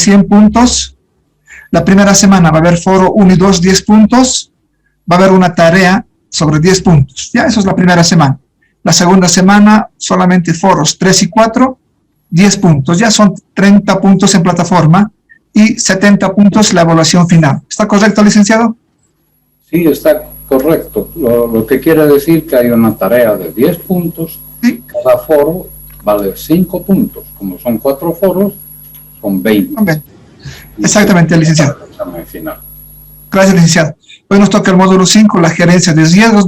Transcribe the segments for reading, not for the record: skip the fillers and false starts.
100 puntos. La primera semana va a haber foro 1 y 2, 10 puntos. Va a haber una tarea sobre 10 puntos. Ya, eso es la primera semana. La segunda semana, solamente foros 3 y 4, 10 puntos. Ya son 30 puntos en plataforma y 70 puntos la evaluación final. ¿Está correcto, licenciado? Sí, está correcto. Lo que quiere decir que hay una tarea de 10 puntos. Sí. Cada foro vale 5 puntos. Como son 4 foros, son 20. Okay. Exactamente, licenciado. El examen final. Gracias, licenciado. Hoy nos toca el módulo 5, la gerencia de riesgos.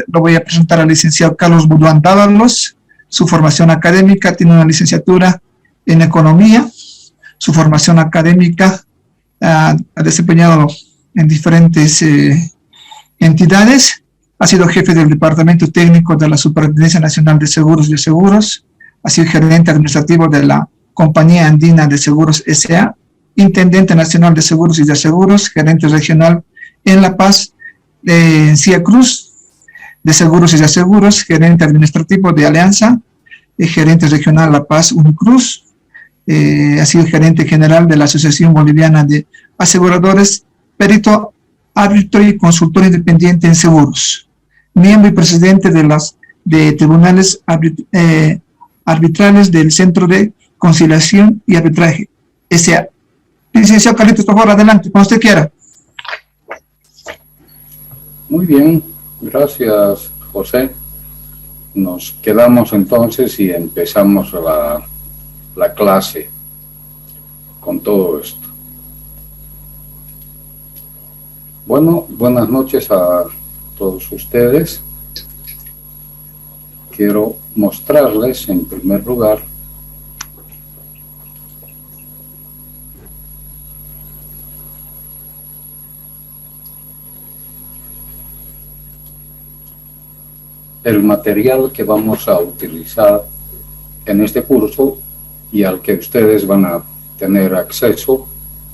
Lo voy a presentar al licenciado Carlos Buduán Dávalos. Su formación académica, tiene una licenciatura en economía. Su formación académica ha desempeñado en diferentes entidades. Ha sido jefe del Departamento Técnico de la Superintendencia Nacional de Seguros y Aseguros. Ha sido gerente administrativo de la Compañía Andina de Seguros S.A., intendente nacional de seguros y de aseguros, gerente regional en La Paz, en Cia Cruz, de seguros y de aseguros, gerente administrativo de Alianza, gerente regional La Paz Unicruz, ha sido gerente general de la Asociación Boliviana de Aseguradores, perito, árbitro y consultor independiente en seguros, miembro y presidente de tribunales arbitrales del Centro de Conciliación y Arbitraje, S.A. Licenciado Carlitos, por favor, adelante, cuando usted quiera. Muy bien, gracias, José. Nos quedamos entonces y empezamos la clase con todo esto. Bueno, buenas noches a todos ustedes. Quiero mostrarles en primer lugar el material que vamos a utilizar en este curso y al que ustedes van a tener acceso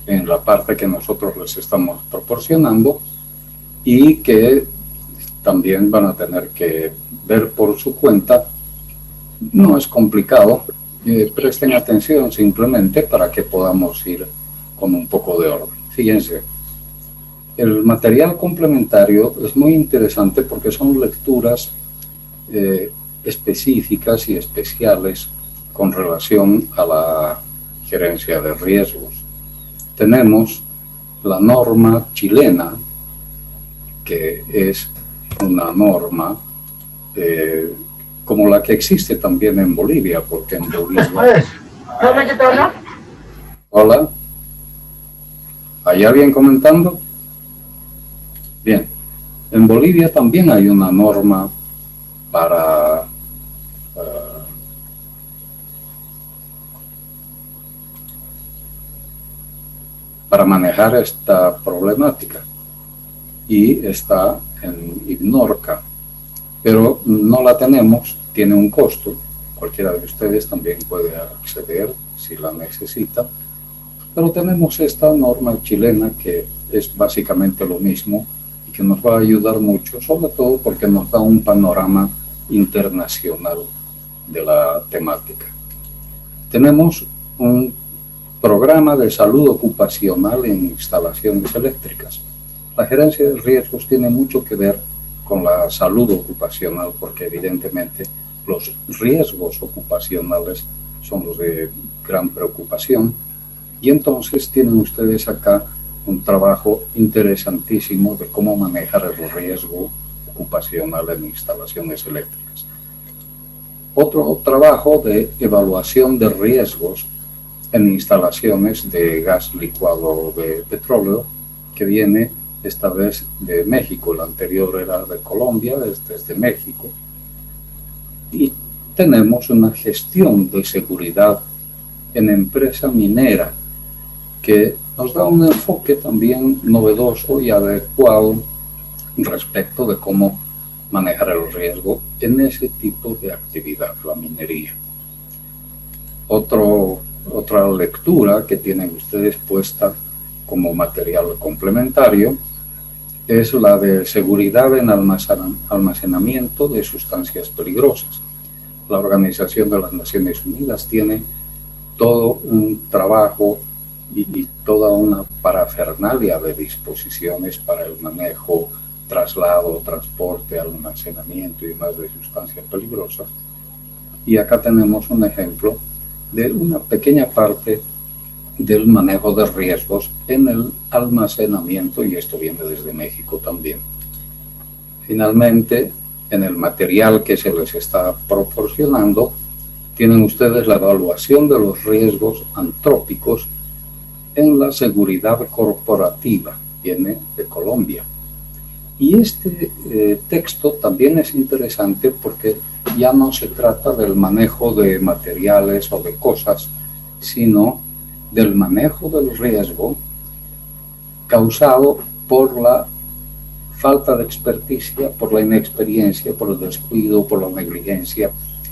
en la parte que nosotros les estamos proporcionando y que también van a tener que ver por su cuenta. No es complicado, presten atención simplemente para que podamos ir con un poco de orden. Fíjense, el material complementario es muy interesante porque son lecturas específicas y especiales con relación a la gerencia de riesgos. Tenemos la norma chilena, que es una norma como la que existe también en Bolivia, porque en Bolivia... Hola. ¿Hay alguien comentando? Bien. En Bolivia también hay una norma para manejar esta problemática y está en IBNORCA, pero no la tenemos, tiene un costo, cualquiera de ustedes también puede acceder si la necesita, pero tenemos esta norma chilena que es básicamente lo mismo y que nos va a ayudar mucho, sobre todo porque nos da un panorama internacional de la temática. Tenemos un programa de salud ocupacional en instalaciones eléctricas. La gerencia de riesgos tiene mucho que ver con la salud ocupacional porque evidentemente los riesgos ocupacionales son los de gran preocupación y entonces tienen ustedes acá un trabajo interesantísimo de cómo manejar el riesgo ocupacional en instalaciones eléctricas. Otro trabajo de evaluación de riesgos en instalaciones de gas licuado de petróleo, que viene esta vez de México, la anterior era de Colombia, este es de México. Y tenemos una gestión de seguridad en empresa minera, que nos da un enfoque también novedoso y adecuado respecto de cómo manejar el riesgo en ese tipo de actividad, la minería. Otra lectura que tienen ustedes puesta como material complementario es la de seguridad en almacenamiento de sustancias peligrosas. La Organización de las Naciones Unidas tiene todo un trabajo y toda una parafernalia de disposiciones para el manejo, traslado, transporte, almacenamiento y demás de sustancias peligrosas. Y acá tenemos un ejemplo de una pequeña parte del manejo de riesgos en el almacenamiento, y esto viene desde México también. Finalmente, en el material que se les está proporcionando, tienen ustedes la evaluación de los riesgos antrópicos en la seguridad corporativa, viene de Colombia. Y este texto también es interesante porque ya no se trata del manejo de materiales o de cosas, sino del manejo del riesgo causado por la falta de experticia, por la inexperiencia, por el descuido, por la negligencia,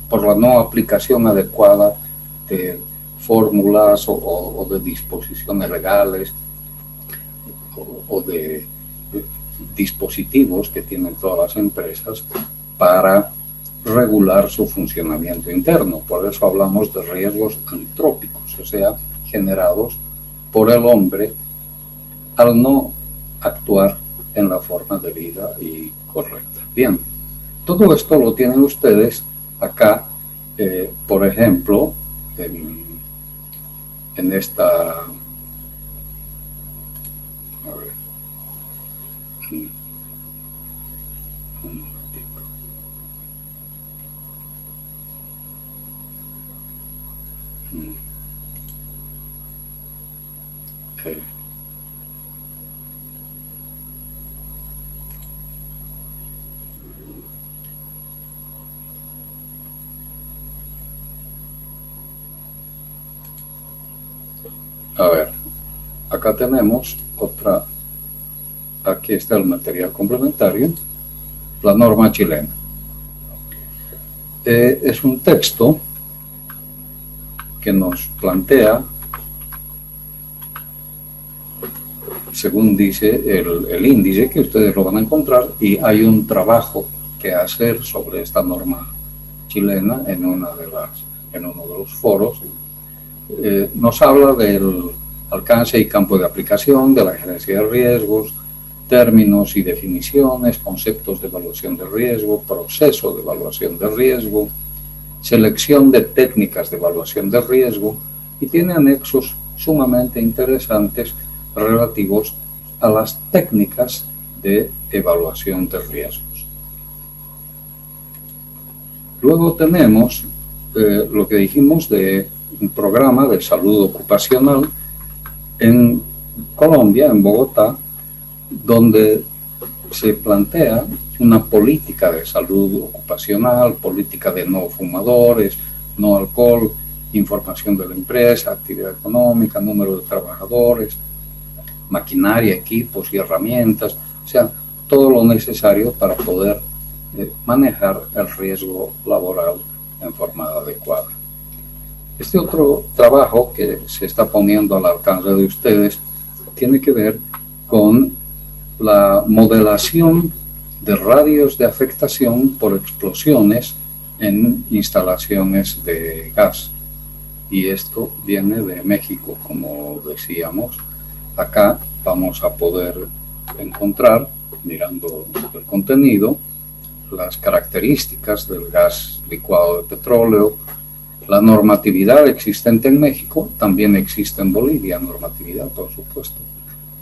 por la no aplicación adecuada de fórmulas o de disposiciones legales o de dispositivos que tienen todas las empresas para regular su funcionamiento interno. Por eso hablamos de riesgos antrópicos, o sea, generados por el hombre al no actuar en la forma de vida y correcta. Bien, todo esto lo tienen ustedes acá, por ejemplo, en esta... A ver, acá tenemos otra, aquí está el material complementario, la norma chilena. Es un texto que nos plantea, según dice el índice, que ustedes lo van a encontrar, y hay un trabajo que hacer sobre esta norma chilena en uno de los foros. Nos habla del alcance y campo de aplicación, de la gerencia de riesgos, términos y definiciones, conceptos de evaluación de riesgo, proceso de evaluación de riesgo, selección de técnicas de evaluación de riesgo, y tiene anexos sumamente interesantes relativos a las técnicas de evaluación de riesgos. Luego tenemos lo que dijimos de un programa de salud ocupacional en Colombia, en Bogotá, donde se plantea una política de salud ocupacional, política de no fumadores, no alcohol, información de la empresa, actividad económica, número de trabajadores, maquinaria, equipos y herramientas, o sea, todo lo necesario para poder manejar el riesgo laboral en forma adecuada. Este otro trabajo que se está poniendo al alcance de ustedes tiene que ver con la modelación de radios de afectación por explosiones en instalaciones de gas. Y esto viene de México, como decíamos. Acá vamos a poder encontrar, mirando el contenido, las características del gas licuado de petróleo, la normatividad existente en México, también existe en Bolivia, normatividad, por supuesto,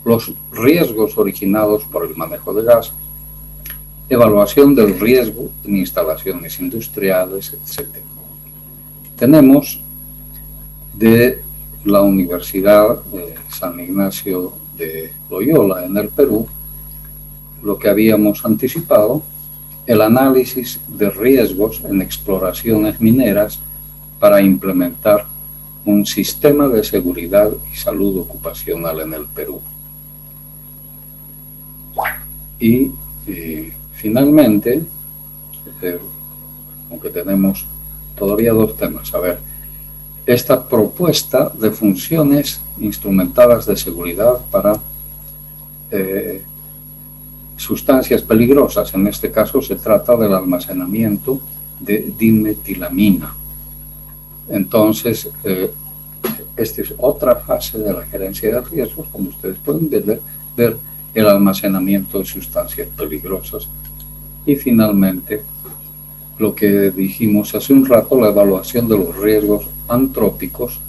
los riesgos originados por el manejo de gas, evaluación del riesgo en instalaciones industriales, etc. Tenemos de la Universidad San Ignacio de Loyola en el Perú, lo que habíamos anticipado, el análisis de riesgos en exploraciones mineras para implementar un sistema de seguridad y salud ocupacional en el Perú. Y finalmente, aunque tenemos todavía dos temas, a ver, esta propuesta de funciones instrumentadas de seguridad para sustancias peligrosas, en este caso se trata del almacenamiento de dimetilamina. Entonces, esta es otra fase de la gerencia de riesgos, como ustedes pueden ver el almacenamiento de sustancias peligrosas. Y finalmente, lo que dijimos hace un rato, la evaluación de los riesgos antrópicos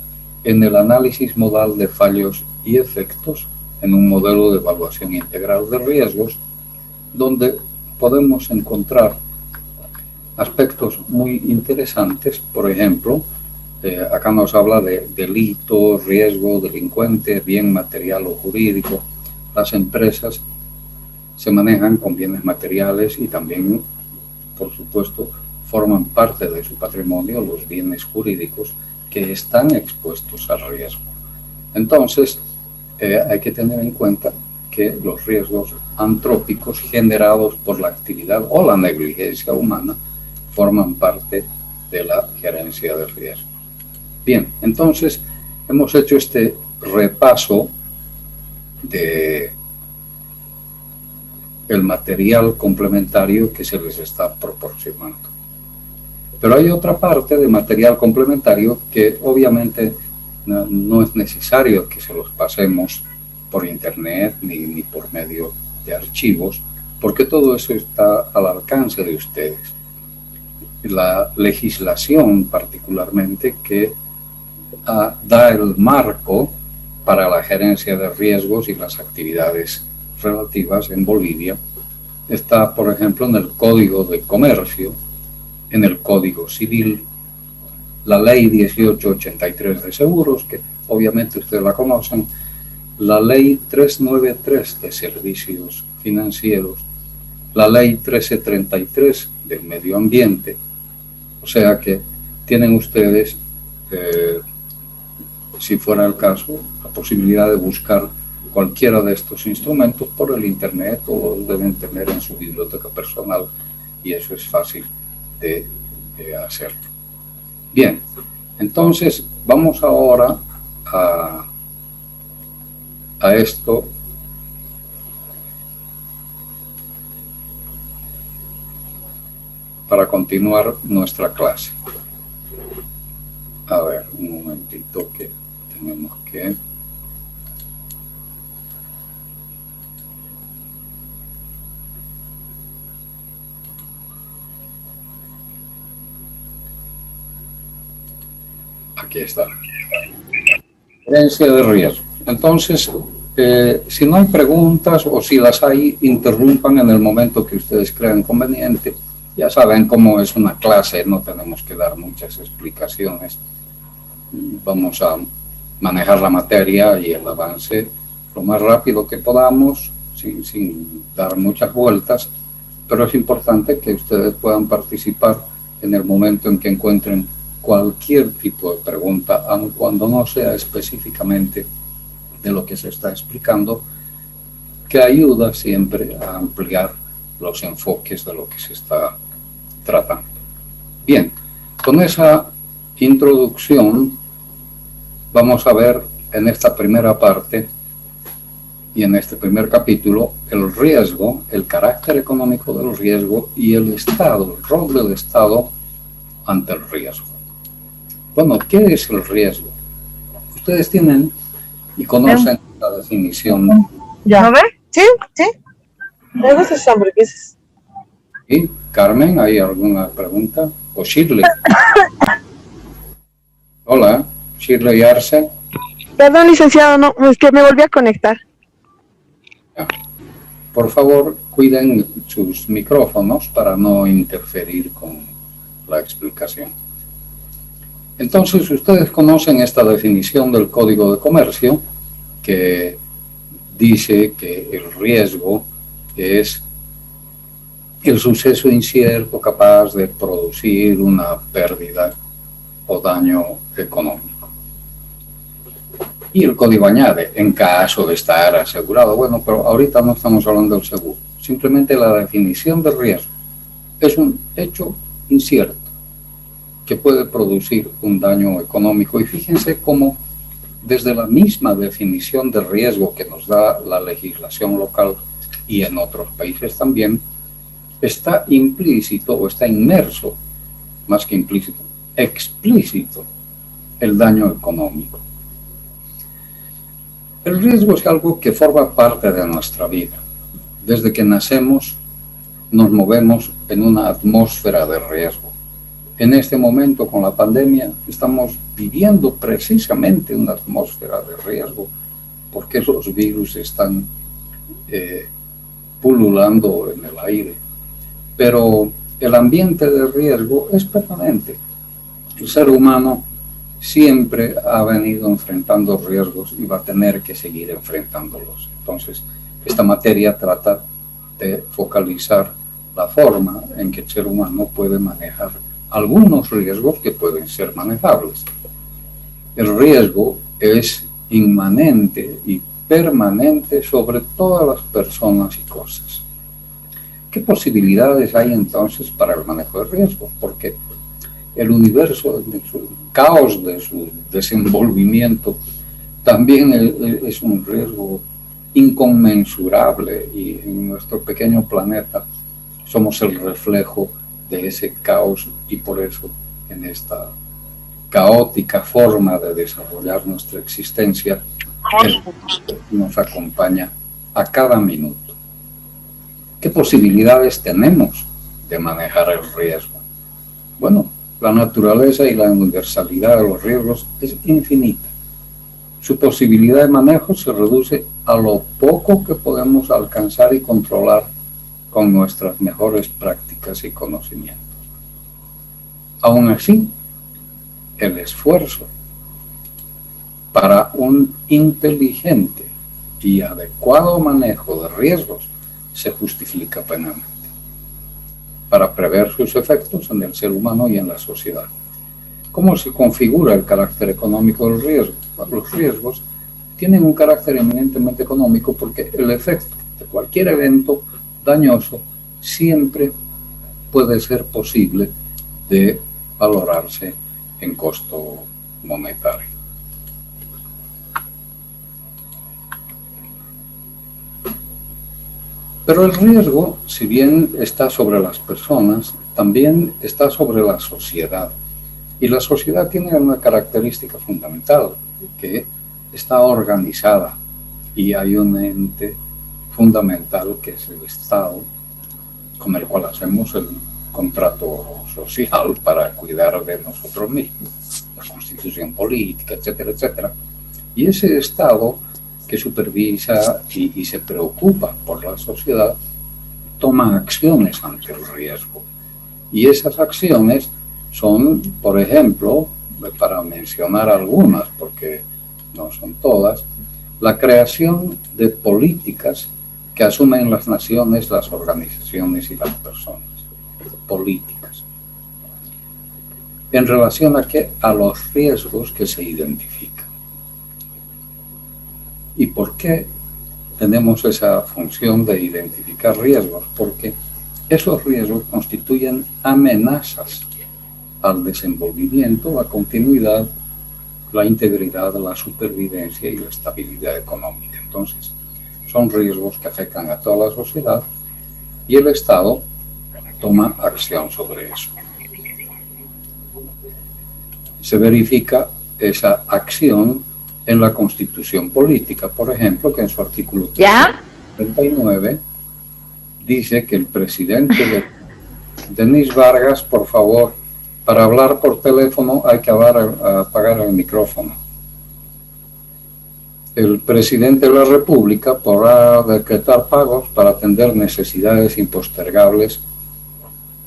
en el análisis modal de fallos y efectos en un modelo de evaluación integral de riesgos, donde podemos encontrar aspectos muy interesantes. Por ejemplo, acá nos habla de delito, riesgo, delincuente, bien material o jurídico. Las empresas se manejan con bienes materiales y también, por supuesto, forman parte de su patrimonio los bienes jurídicos que están expuestos al riesgo. Entonces, hay que tener en cuenta que los riesgos antrópicos generados por la actividad o la negligencia humana forman parte de la gerencia de riesgo. Bien, entonces hemos hecho este repaso de el material complementario que se les está proporcionando. Pero hay otra parte de material complementario que obviamente no es necesario que se los pasemos por internet ni por medio de archivos, porque todo eso está al alcance de ustedes. La legislación particularmente que da el marco para la gerencia de riesgos y las actividades relativas en Bolivia está, por ejemplo, en el Código de Comercio, en el Código Civil, la Ley 1883 de Seguros, que obviamente ustedes la conocen, la Ley 393 de Servicios Financieros, la Ley 1333 del Medio Ambiente. O sea que tienen ustedes, si fuera el caso, la posibilidad de buscar cualquiera de estos instrumentos por el internet, o los deben tener en su biblioteca personal, y eso es fácil de hacerlo. Bien, entonces vamos ahora a esto. Para continuar nuestra clase. A ver, un momentito que tenemos que... Aquí está. Gerencia de riesgo. Entonces, si no hay preguntas o si las hay, interrumpan en el momento que ustedes crean conveniente. Ya saben cómo es una clase, no tenemos que dar muchas explicaciones. Vamos a manejar la materia y el avance lo más rápido que podamos, sin dar muchas vueltas, pero es importante que ustedes puedan participar en el momento en que encuentren cualquier tipo de pregunta, aun cuando no sea específicamente de lo que se está explicando, que ayuda siempre a ampliar los enfoques de lo que se está tratando. Bien, con esa introducción vamos a ver en esta primera parte y en este primer capítulo el riesgo, el carácter económico del riesgo y el Estado, el rol del Estado ante el riesgo. Bueno, ¿qué es el riesgo? Ustedes tienen y conocen la definición. ¿Ya? ¿No ve? Sí, sí. Me gustan sus hamburguesas. ¿Sí? Carmen, ¿hay alguna pregunta? ¿O Shirley? Hola, Shirley Arce. Perdón, licenciado, no, es que me volví a conectar. Ya. Por favor, cuiden sus micrófonos para no interferir con la explicación. Entonces, ustedes conocen esta definición del Código de Comercio que dice que el riesgo es el suceso incierto capaz de producir una pérdida o daño económico. Y el código añade, en caso de estar asegurado. Bueno, pero ahorita no estamos hablando del seguro. Simplemente la definición de riesgo es un hecho incierto que puede producir un daño económico. Y fíjense cómo desde la misma definición de riesgo que nos da la legislación local y en otros países también, está implícito o está inmerso, más que implícito, explícito, el daño económico. El riesgo es algo que forma parte de nuestra vida. Desde que nacemos nos movemos en una atmósfera de riesgo. En este momento, con la pandemia, estamos viviendo precisamente una atmósfera de riesgo porque los virus están pululando en el aire. Pero el ambiente de riesgo es permanente. El ser humano siempre ha venido enfrentando riesgos y va a tener que seguir enfrentándolos. Entonces, esta materia trata de focalizar la forma en que el ser humano puede manejar algunos riesgos que pueden ser manejables. El riesgo es inmanente y permanente sobre todas las personas y cosas. ¿Qué posibilidades hay entonces para el manejo de riesgos? Porque el universo, en su caos de su desenvolvimiento, también es un riesgo inconmensurable, y en nuestro pequeño planeta somos el reflejo de ese caos, y por eso en esta caótica forma de desarrollar nuestra existencia nos acompaña a cada minuto. ¿Qué posibilidades tenemos de manejar el riesgo? Bueno, la naturaleza y la universalidad de los riesgos es infinita. Su posibilidad de manejo se reduce a lo poco que podemos alcanzar y controlar con nuestras mejores prácticas y conocimientos. Aún así, el esfuerzo para un inteligente y adecuado manejo de riesgos se justifica plenamente para prever sus efectos en el ser humano y en la sociedad. ¿Cómo se configura el carácter económico del riesgo? Bueno, los riesgos tienen un carácter eminentemente económico porque el efecto de cualquier evento dañoso siempre puede ser posible de valorarse en costo monetario. Pero el riesgo, si bien está sobre las personas, también está sobre la sociedad. Y la sociedad tiene una característica fundamental, que está organizada, y hay un ente fundamental que es el Estado, con el cual hacemos el contrato social para cuidar de nosotros mismos, la constitución política, etcétera, etcétera. Y ese Estado que supervisa y se preocupa por la sociedad, toma acciones ante el riesgo. Y esas acciones son, por ejemplo, para mencionar algunas, porque no son todas, la creación de políticas que asumen las naciones, las organizaciones y las personas. Políticas. ¿En relación a qué? A los riesgos que se identifican. ¿Y por qué tenemos esa función de identificar riesgos? Porque esos riesgos constituyen amenazas al desenvolvimiento, la continuidad, la integridad, la supervivencia y la estabilidad económica. Entonces, son riesgos que afectan a toda la sociedad y el Estado toma acción sobre eso. Se verifica esa acción en la Constitución política, por ejemplo, que en su artículo 39 dice que el presidente de Denis Vargas, por favor, para hablar por teléfono hay que apagar el micrófono. El presidente de la República podrá decretar pagos para atender necesidades impostergables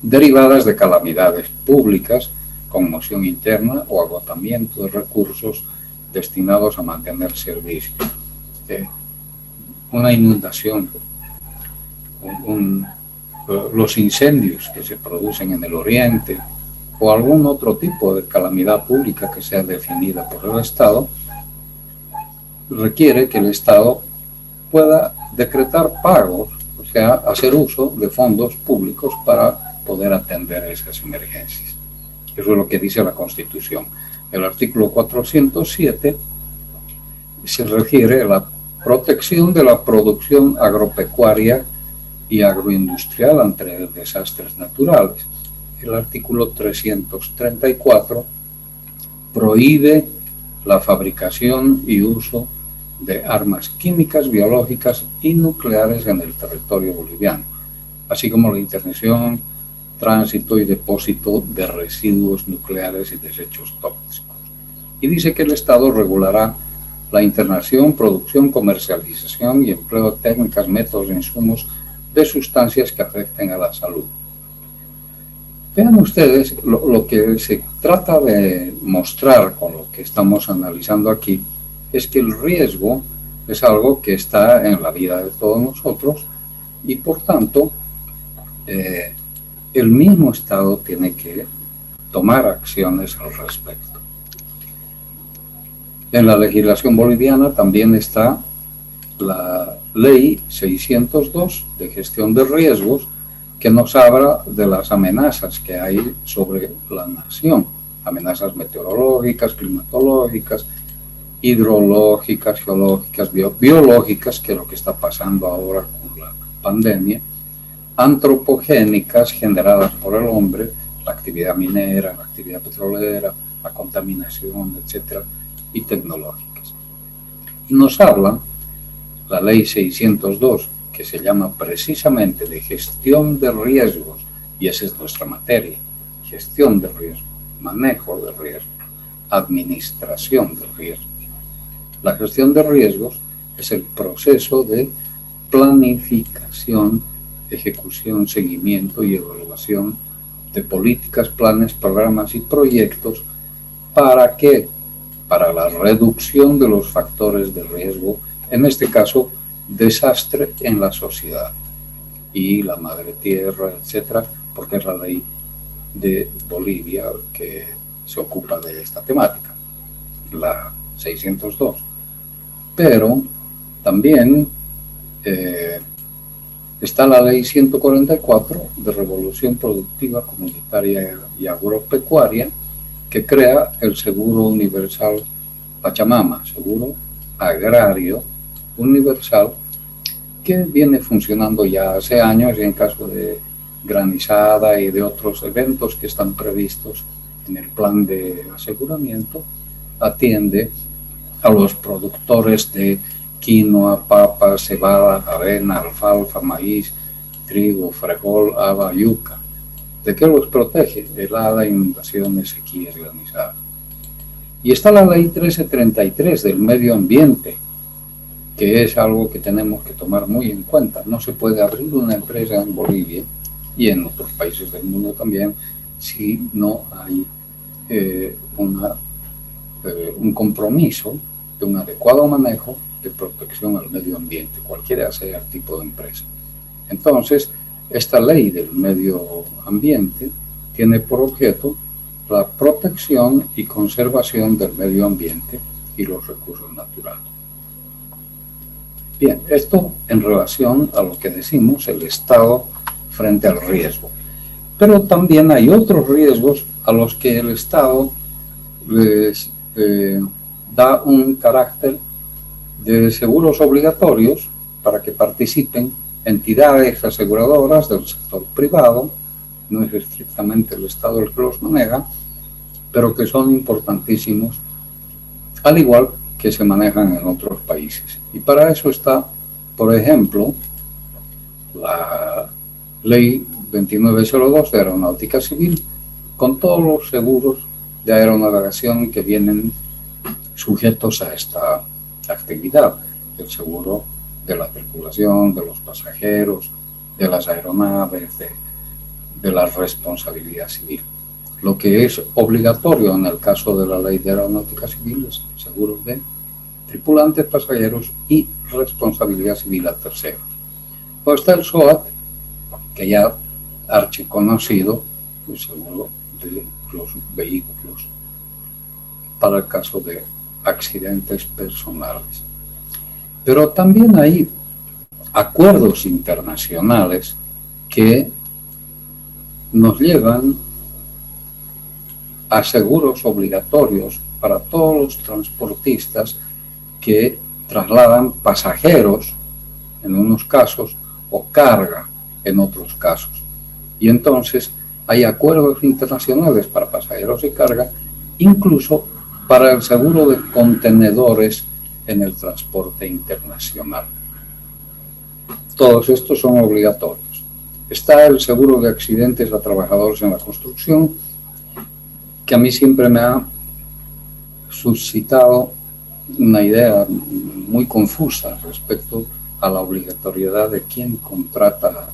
derivadas de calamidades públicas, conmoción interna o agotamiento de recursos destinados a mantener servicios. Una inundación, los incendios que se producen en el oriente o algún otro tipo de calamidad pública que sea definida por el Estado, requiere que el Estado pueda decretar pagos, o sea, hacer uso de fondos públicos para poder atender esas emergencias. Eso es lo que dice la Constitución. El artículo 407 se refiere a la protección de la producción agropecuaria y agroindustrial ante desastres naturales. El artículo 334 prohíbe la fabricación y uso de armas químicas, biológicas y nucleares en el territorio boliviano, así como la interdicción, tránsito y depósito de residuos nucleares y desechos tóxicos. Y dice que el Estado regulará la internación, producción, comercialización y empleo de técnicas, métodos e insumos de sustancias que afecten a la salud. Vean ustedes, lo que se trata de mostrar con lo que estamos analizando aquí es que el riesgo es algo que está en la vida de todos nosotros y por tanto el mismo Estado tiene que tomar acciones al respecto. En la legislación boliviana también está la Ley 602 de gestión de riesgos, que nos habla de las amenazas que hay sobre la nación, amenazas meteorológicas, climatológicas, hidrológicas, geológicas, biológicas, que es lo que está pasando ahora con la pandemia, antropogénicas generadas por el hombre, la actividad minera, la actividad petrolera, la contaminación, etcétera, y tecnológicas. Y nos habla la Ley 602, que se llama precisamente de gestión de riesgos, y esa es nuestra materia, gestión de riesgos, manejo de riesgos, administración de riesgos. La gestión de riesgos es el proceso de planificación, ejecución, seguimiento y evaluación de políticas, planes, programas y proyectos. ¿Para qué? Para la reducción de los factores de riesgo, en este caso, desastre en la sociedad y la madre tierra, etcétera, porque es la ley de Bolivia que se ocupa de esta temática, la 602. Pero también está la ley 144 de Revolución Productiva, Comunitaria y Agropecuaria, que crea el Seguro Universal Pachamama, Seguro Agrario Universal, que viene funcionando ya hace años y en caso de granizada y de otros eventos que están previstos en el plan de aseguramiento, atiende a los productores de quinoa, papa, cebada, avena, alfalfa, maíz, trigo, frijol, haba, yuca. ¿De qué los protege? Helada, inundaciones, sequías, granizadas. Y está la ley 1333 del medio ambiente, que es algo que tenemos que tomar muy en cuenta. No se puede abrir una empresa en Bolivia y en otros países del mundo también si no hay un compromiso de un adecuado manejo de protección al medio ambiente, cualquiera sea el tipo de empresa. Entonces, esta ley del medio ambiente tiene por objeto la protección y conservación del medio ambiente y los recursos naturales. Bien, esto en relación a lo que decimos, el Estado frente al riesgo. Pero también hay otros riesgos a los que el Estado les da un carácter de seguros obligatorios para que participen entidades aseguradoras del sector privado, no es estrictamente el Estado el que los maneja, pero que son importantísimos, al igual que se manejan en otros países. Y para eso está, por ejemplo, la Ley 2902 de Aeronáutica Civil, con todos los seguros de aeronavegación que vienen sujetos a esta actividad, el seguro de la tripulación, de los pasajeros, de las aeronaves, de la responsabilidad civil. Lo que es obligatorio en el caso de la Ley de Aeronáutica Civil es seguros de tripulantes, pasajeros y responsabilidad civil a terceros. Pues está el SOAT, que ya archiconocido, el seguro de los vehículos para el caso de accidentes personales. Pero también hay acuerdos internacionales que nos llevan a seguros obligatorios para todos los transportistas que trasladan pasajeros en unos casos o carga en otros casos. Y entonces hay acuerdos internacionales para pasajeros y carga, incluso para el seguro de contenedores en el transporte internacional. Todos estos son obligatorios. Está el seguro de accidentes a trabajadores en la construcción, que a mí siempre me ha suscitado una idea muy confusa respecto a la obligatoriedad de quién contrata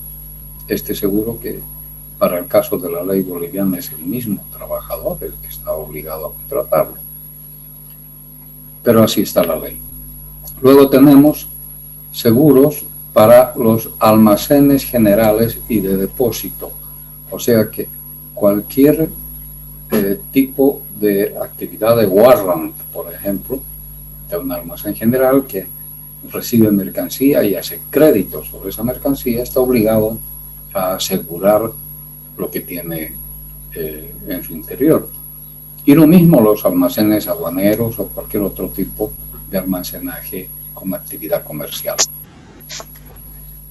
este seguro, que para el caso de la ley boliviana es el mismo trabajador el que está obligado a contratarlo. Pero así está la ley. Luego tenemos seguros para los almacenes generales y de depósito. O sea que cualquier tipo de actividad de warrant, por ejemplo, de un almacén general que recibe mercancía y hace crédito sobre esa mercancía, está obligado a asegurar lo que tiene en su interior. Y lo mismo los almacenes aduaneros o cualquier otro tipo de almacenaje con actividad comercial.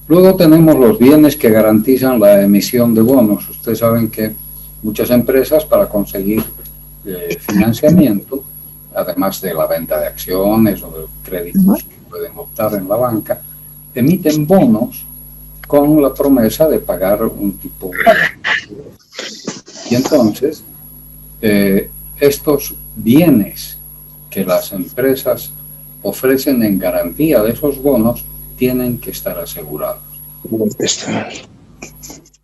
Luego tenemos los bienes que garantizan la emisión de bonos. Ustedes saben que muchas empresas, para conseguir financiamiento, además de la venta de acciones o de créditos que pueden optar en la banca, emiten bonos con la promesa de pagar un tipo de... Y entonces, estos bienes que las empresas ofrecen en garantía de esos bonos tienen que estar asegurados.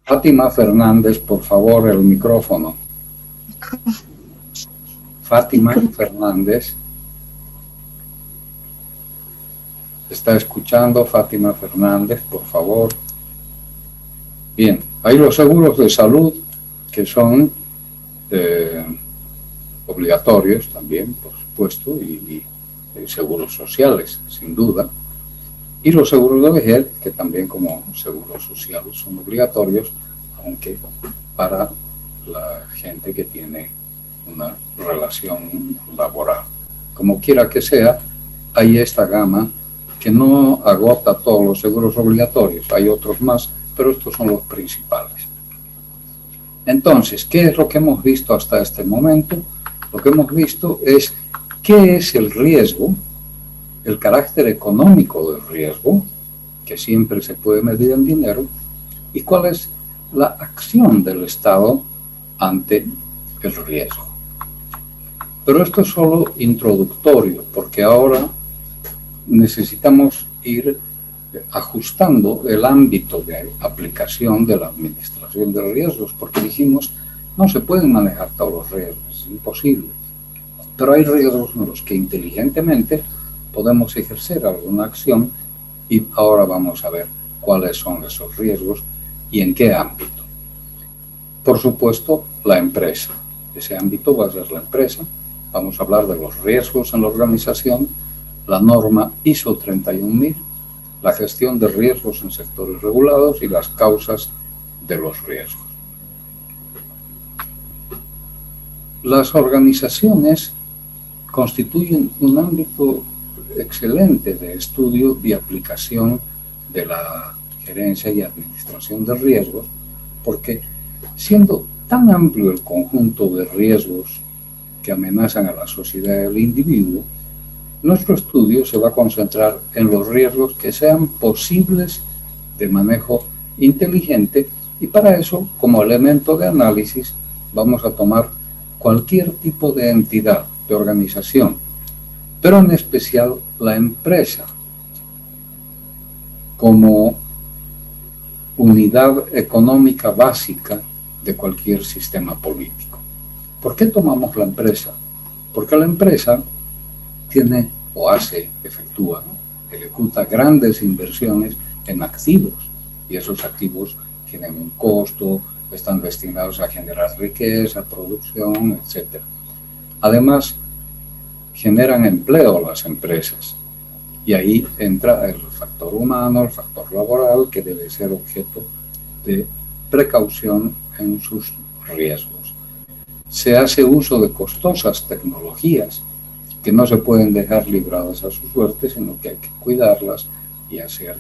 Fátima Fernández, por favor, el micrófono. Fátima Fernández. ¿Está escuchando, Fátima Fernández, por favor? Bien, hay los seguros de salud que son obligatorios también, por supuesto, y seguros sociales, sin duda. Y los seguros de vejez, que también como seguros sociales son obligatorios, aunque para la gente que tiene una relación laboral. Como quiera que sea, hay esta gama que no agota todos los seguros obligatorios. Hay otros más, pero estos son los principales. Entonces, ¿qué es lo que hemos visto hasta este momento? Lo que hemos visto es qué es el riesgo, el carácter económico del riesgo, que siempre se puede medir en dinero, y cuál es la acción del Estado ante el riesgo. Pero esto es solo introductorio, porque ahora necesitamos ir ajustando el ámbito de aplicación de la administración de riesgos, porque dijimos, no se pueden manejar todos los riesgos, es imposible. Pero hay riesgos en los que inteligentemente podemos ejercer alguna acción, y ahora vamos a ver cuáles son esos riesgos y en qué ámbito. Por supuesto, la empresa. Ese ámbito va a ser la empresa. Vamos a hablar de los riesgos en la organización, la norma ISO 31000, la gestión de riesgos en sectores regulados y las causas de los riesgos. Las organizaciones constituyen un ámbito excelente de estudio y aplicación de la gerencia y administración de riesgos, porque siendo tan amplio el conjunto de riesgos que amenazan a la sociedad y al individuo, nuestro estudio se va a concentrar en los riesgos que sean posibles de manejo inteligente, y para eso, como elemento de análisis, vamos a tomar cualquier tipo de entidad, de organización, pero en especial la empresa, como unidad económica básica de cualquier sistema político. ¿Por qué tomamos la empresa? Porque la empresa tiene o efectúa, ejecuta grandes inversiones en activos, y esos activos tienen un costo, están destinados a generar riqueza, producción, etc. Además, generan empleo las empresas, y ahí entra el factor humano, el factor laboral, que debe ser objeto de precaución en sus riesgos. Se hace uso de costosas tecnologías que no se pueden dejar libradas a su suerte, sino que hay que cuidarlas y hacer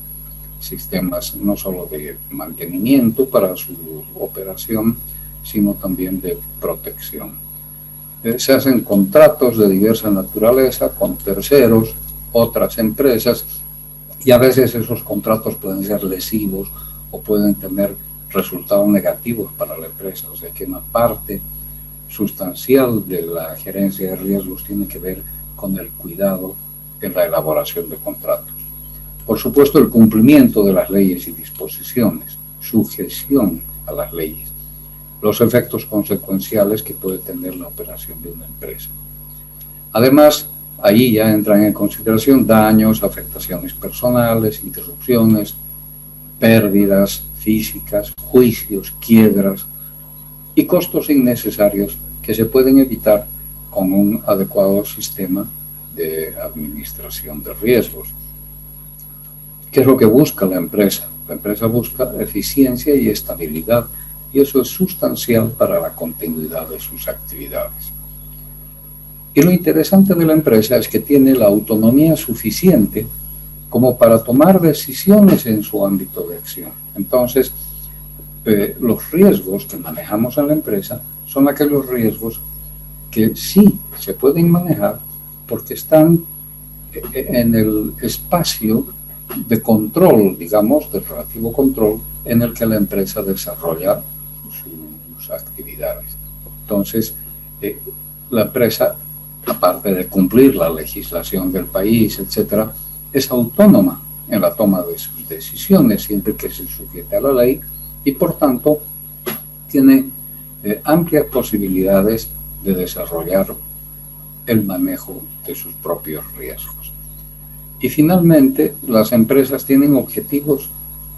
sistemas no solo de mantenimiento para su operación, sino también de protección. Se hacen contratos de diversa naturaleza con terceros otras empresas, y a veces esos contratos pueden ser lesivos o pueden tener resultados negativos para la empresa. O sea que una parte sustancial de la gerencia de riesgos tiene que ver con el cuidado en la elaboración de contratos. Por supuesto, el cumplimiento de las leyes y disposiciones, sujeción a las leyes, los efectos consecuenciales que puede tener la operación de una empresa. Además, ahí ya entran en consideración daños, afectaciones personales, interrupciones, pérdidas físicas, juicios, quiebras y costos innecesarios que se pueden evitar con un adecuado sistema de administración de riesgos. ¿Qué es lo que busca la empresa? La empresa busca eficiencia y estabilidad, y eso es sustancial para la continuidad de sus actividades. Y lo interesante de la empresa es que tiene la autonomía suficiente como para tomar decisiones en su ámbito de acción. Entonces, los riesgos que manejamos en la empresa son aquellos riesgos que sí se pueden manejar porque están en el espacio de control, digamos, de relativo control, en el que la empresa desarrolla sus actividades. Entonces, la empresa, aparte de cumplir la legislación del país, etcétera, es autónoma en la toma de sus decisiones, siempre que se sujete a la ley, y por tanto tiene amplias posibilidades de desarrollar el manejo de sus propios riesgos. Y finalmente, las empresas tienen objetivos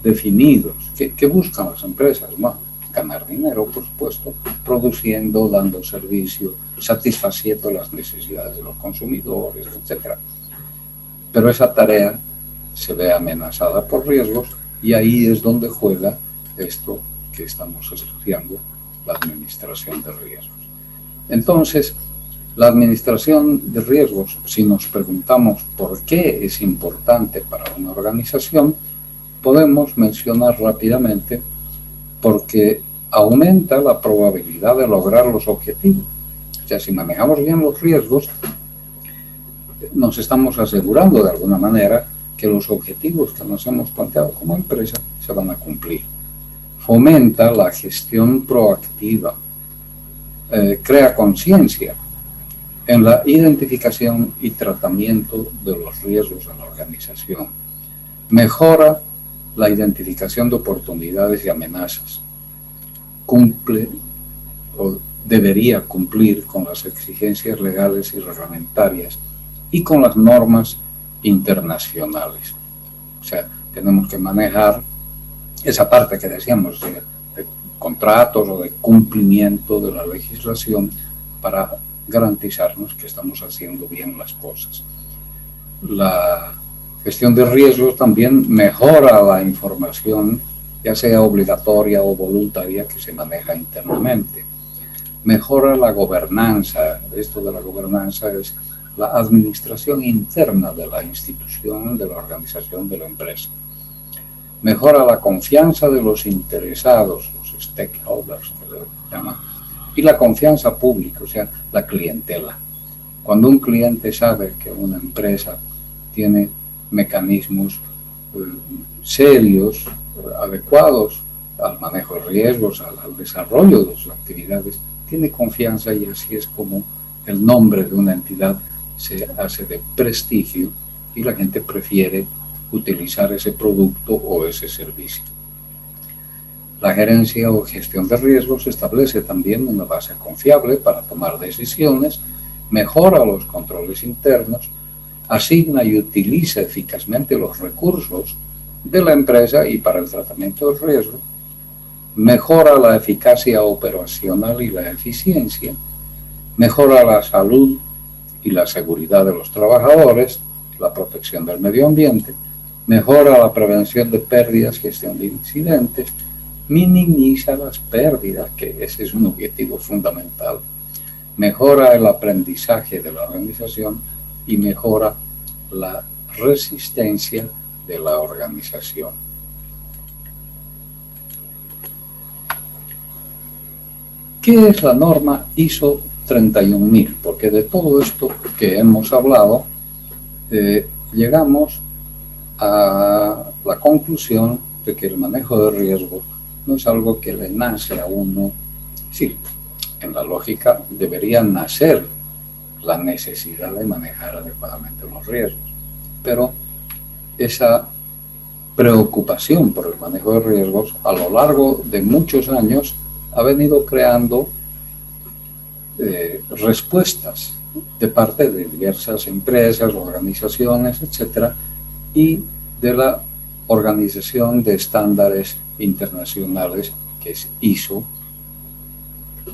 definidos. ¿Qué buscan las empresas? Bueno, ganar dinero, por supuesto, produciendo, dando servicio, satisfaciendo las necesidades de los consumidores, etc. Pero esa tarea se ve amenazada por riesgos, y ahí es donde juega esto que estamos estudiando, la administración de riesgos. Entonces, la administración de riesgos, si nos preguntamos por qué es importante para una organización, podemos mencionar rápidamente porque aumenta la probabilidad de lograr los objetivos. O sea, si manejamos bien los riesgos, nos estamos asegurando de alguna manera que los objetivos que nos hemos planteado como empresa se van a cumplir. Fomenta la gestión proactiva, crea conciencia en la identificación y tratamiento de los riesgos en la organización, mejora la identificación de oportunidades y amenazas, cumple o debería cumplir con las exigencias legales y reglamentarias y con las normas internacionales. O sea, tenemos que manejar esa parte que decíamos de contratos o de cumplimiento de la legislación para garantizarnos que estamos haciendo bien las cosas. La gestión de riesgos también mejora la información, ya sea obligatoria o voluntaria, que se maneja internamente. Mejora la gobernanza. Esto de la gobernanza es la administración interna de la institución, de la organización, de la empresa. Mejora la confianza de los interesados, los stakeholders, que se llama, y la confianza pública, o sea, la clientela. Cuando un cliente sabe que una empresa tiene mecanismos serios, adecuados al manejo de riesgos, al desarrollo de sus actividades, tiene confianza, y así es como el nombre de una entidad se hace de prestigio y la gente prefiere utilizar ese producto o ese servicio. La gerencia o gestión de riesgos establece también una base confiable para tomar decisiones, mejora los controles internos, asigna y utiliza eficazmente los recursos de la empresa y para el tratamiento del riesgo, mejora la eficacia operacional y la eficiencia, mejora la salud y la seguridad de los trabajadores, la protección del medio ambiente, mejora la prevención de pérdidas, gestión de incidentes, minimiza las pérdidas, que ese es un objetivo fundamental, mejora el aprendizaje de la organización y mejora la resistencia de la organización. ¿Qué es la norma ISO 31000? Porque de todo esto que hemos hablado, llegamos a la conclusión de que el manejo de riesgos no es algo que le nace a uno. Sí, en la lógica debería nacer la necesidad de manejar adecuadamente los riesgos, pero esa preocupación por el manejo de riesgos a lo largo de muchos años ha venido creando respuestas de parte de diversas empresas, organizaciones, etcétera, y de la Organización de Estándares Internacionales, que es ISO,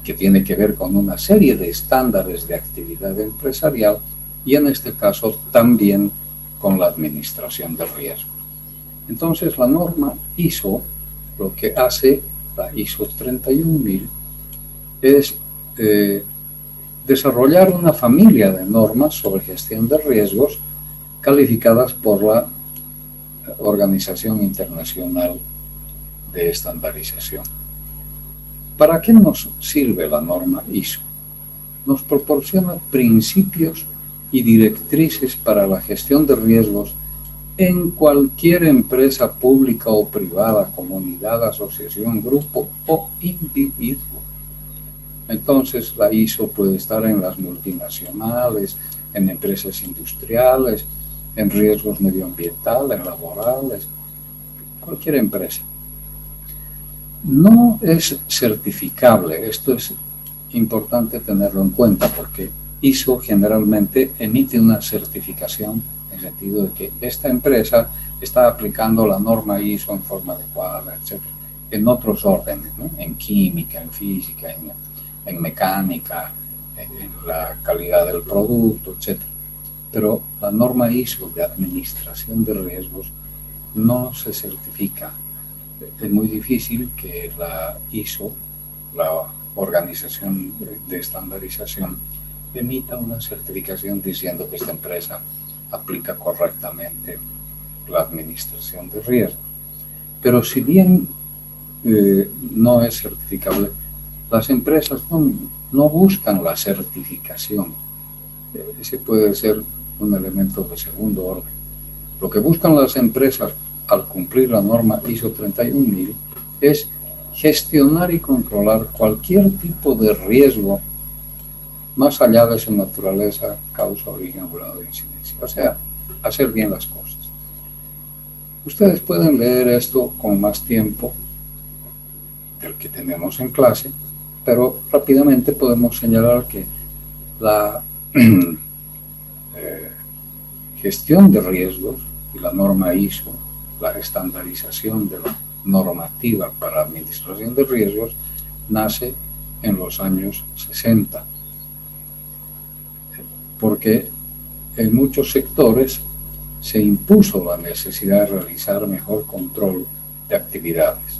que tiene que ver con una serie de estándares de actividad empresarial y en este caso también con la administración de riesgos. Entonces la norma ISO, lo que hace la ISO 31000, es desarrollar una familia de normas sobre gestión de riesgos calificadas por la Organización Internacional de Estandarización. ¿Para qué nos sirve la norma ISO? Nos proporciona principios y directrices para la gestión de riesgos en cualquier empresa pública o privada, comunidad, asociación, grupo o individuo. Entonces la ISO puede estar en las multinacionales, en empresas industriales, en riesgos medioambientales, laborales, cualquier empresa. No es certificable, esto es importante tenerlo en cuenta porque ISO generalmente emite una certificación en el sentido de que esta empresa está aplicando la norma ISO en forma adecuada, etc. En otros órdenes, ¿no? En química, en física, en mecánica, en la calidad del producto, etc. Pero la norma ISO de administración de riesgos no se certifica. Es muy difícil que la ISO, la Organización de Estandarización, emita una certificación diciendo que esta empresa aplica correctamente la administración de riesgos. Pero si bien no es certificable, las empresas no buscan la certificación. Ese puede ser un elemento de segundo orden. Lo que buscan las empresas al cumplir la norma ISO 31000 es gestionar y controlar cualquier tipo de riesgo más allá de su naturaleza, causa, origen, grado de incidencia. O sea, hacer bien las cosas. Ustedes pueden leer esto con más tiempo del que tenemos en clase, pero rápidamente podemos señalar que la gestión de riesgos y la norma ISO, la estandarización de la normativa para administración de riesgos, nace en los años 60, porque en muchos sectores se impuso la necesidad de realizar mejor control de actividades.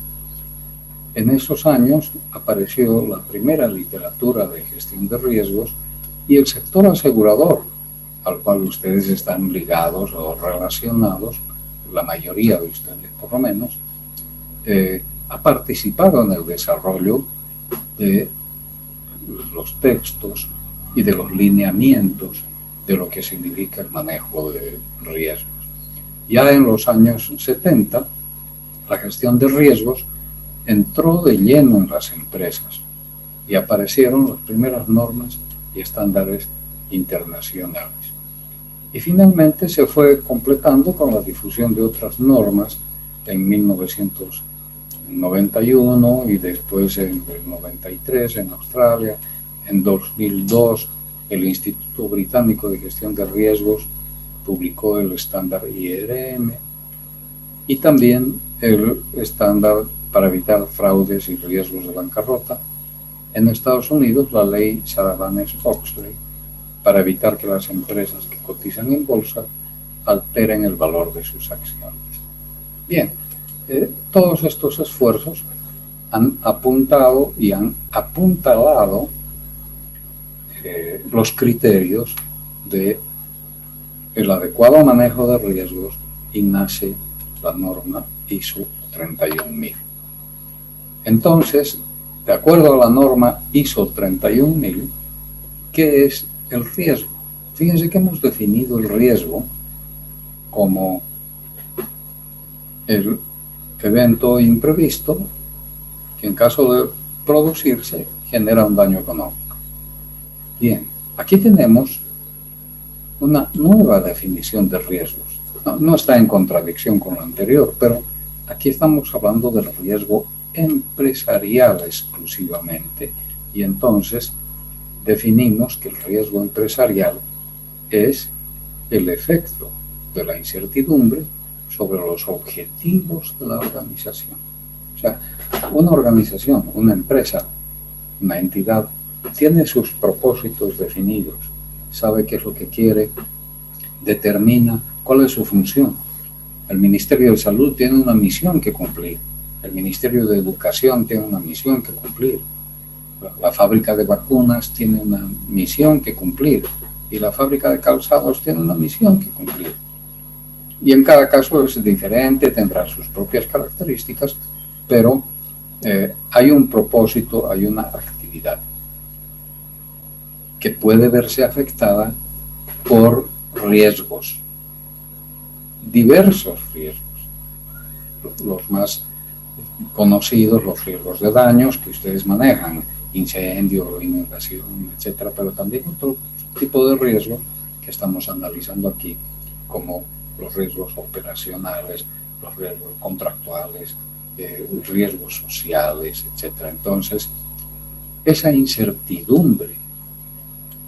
En esos años apareció la primera literatura de gestión de riesgos y el sector asegurador, al cual ustedes están ligados o relacionados, la mayoría de ustedes por lo menos, ha participado en el desarrollo de los textos y de los lineamientos de lo que significa el manejo de riesgos. Ya en los años 70, la gestión de riesgos entró de lleno en las empresas y aparecieron las primeras normas y estándares internacionales. Y finalmente se fue completando con la difusión de otras normas en 1991 y después en el 93 en Australia. En 2002 el Instituto Británico de Gestión de Riesgos publicó el estándar IRM y también el estándar para evitar fraudes y riesgos de bancarrota. En Estados Unidos, la ley Sarbanes-Oxley para evitar que las empresas que cotizan en bolsa alteren el valor de sus acciones. Bien, todos estos esfuerzos han apuntado y han apuntalado los criterios de el adecuado manejo de riesgos y nace la norma ISO 31000. Entonces, de acuerdo a la norma ISO 31000, ¿qué es el riesgo? Fíjense que hemos definido el riesgo como el evento imprevisto que en caso de producirse genera un daño económico. Bien, aquí tenemos una nueva definición de riesgos. No está en contradicción con lo anterior, pero aquí estamos hablando del riesgo empresarial exclusivamente, y entonces definimos que el riesgo empresarial es el efecto de la incertidumbre sobre los objetivos de la organización. O sea, una organización, una empresa, una entidad, tiene sus propósitos definidos, sabe qué es lo que quiere, determina cuál es su función. El Ministerio de Salud tiene una misión que cumplir, el Ministerio de Educación tiene una misión que cumplir, la fábrica de vacunas tiene una misión que cumplir y la fábrica de calzados tiene una misión que cumplir. Y en cada caso es diferente, tendrá sus propias características, pero hay un propósito, hay una actividad que puede verse afectada por riesgos, diversos riesgos. Los más conocidos, los riesgos de daños que ustedes manejan, incendio, inundación, etcétera, pero también otro tipo de riesgos que estamos analizando aquí, como los riesgos operacionales, los riesgos contractuales, riesgos sociales, etcétera. Entonces, esa incertidumbre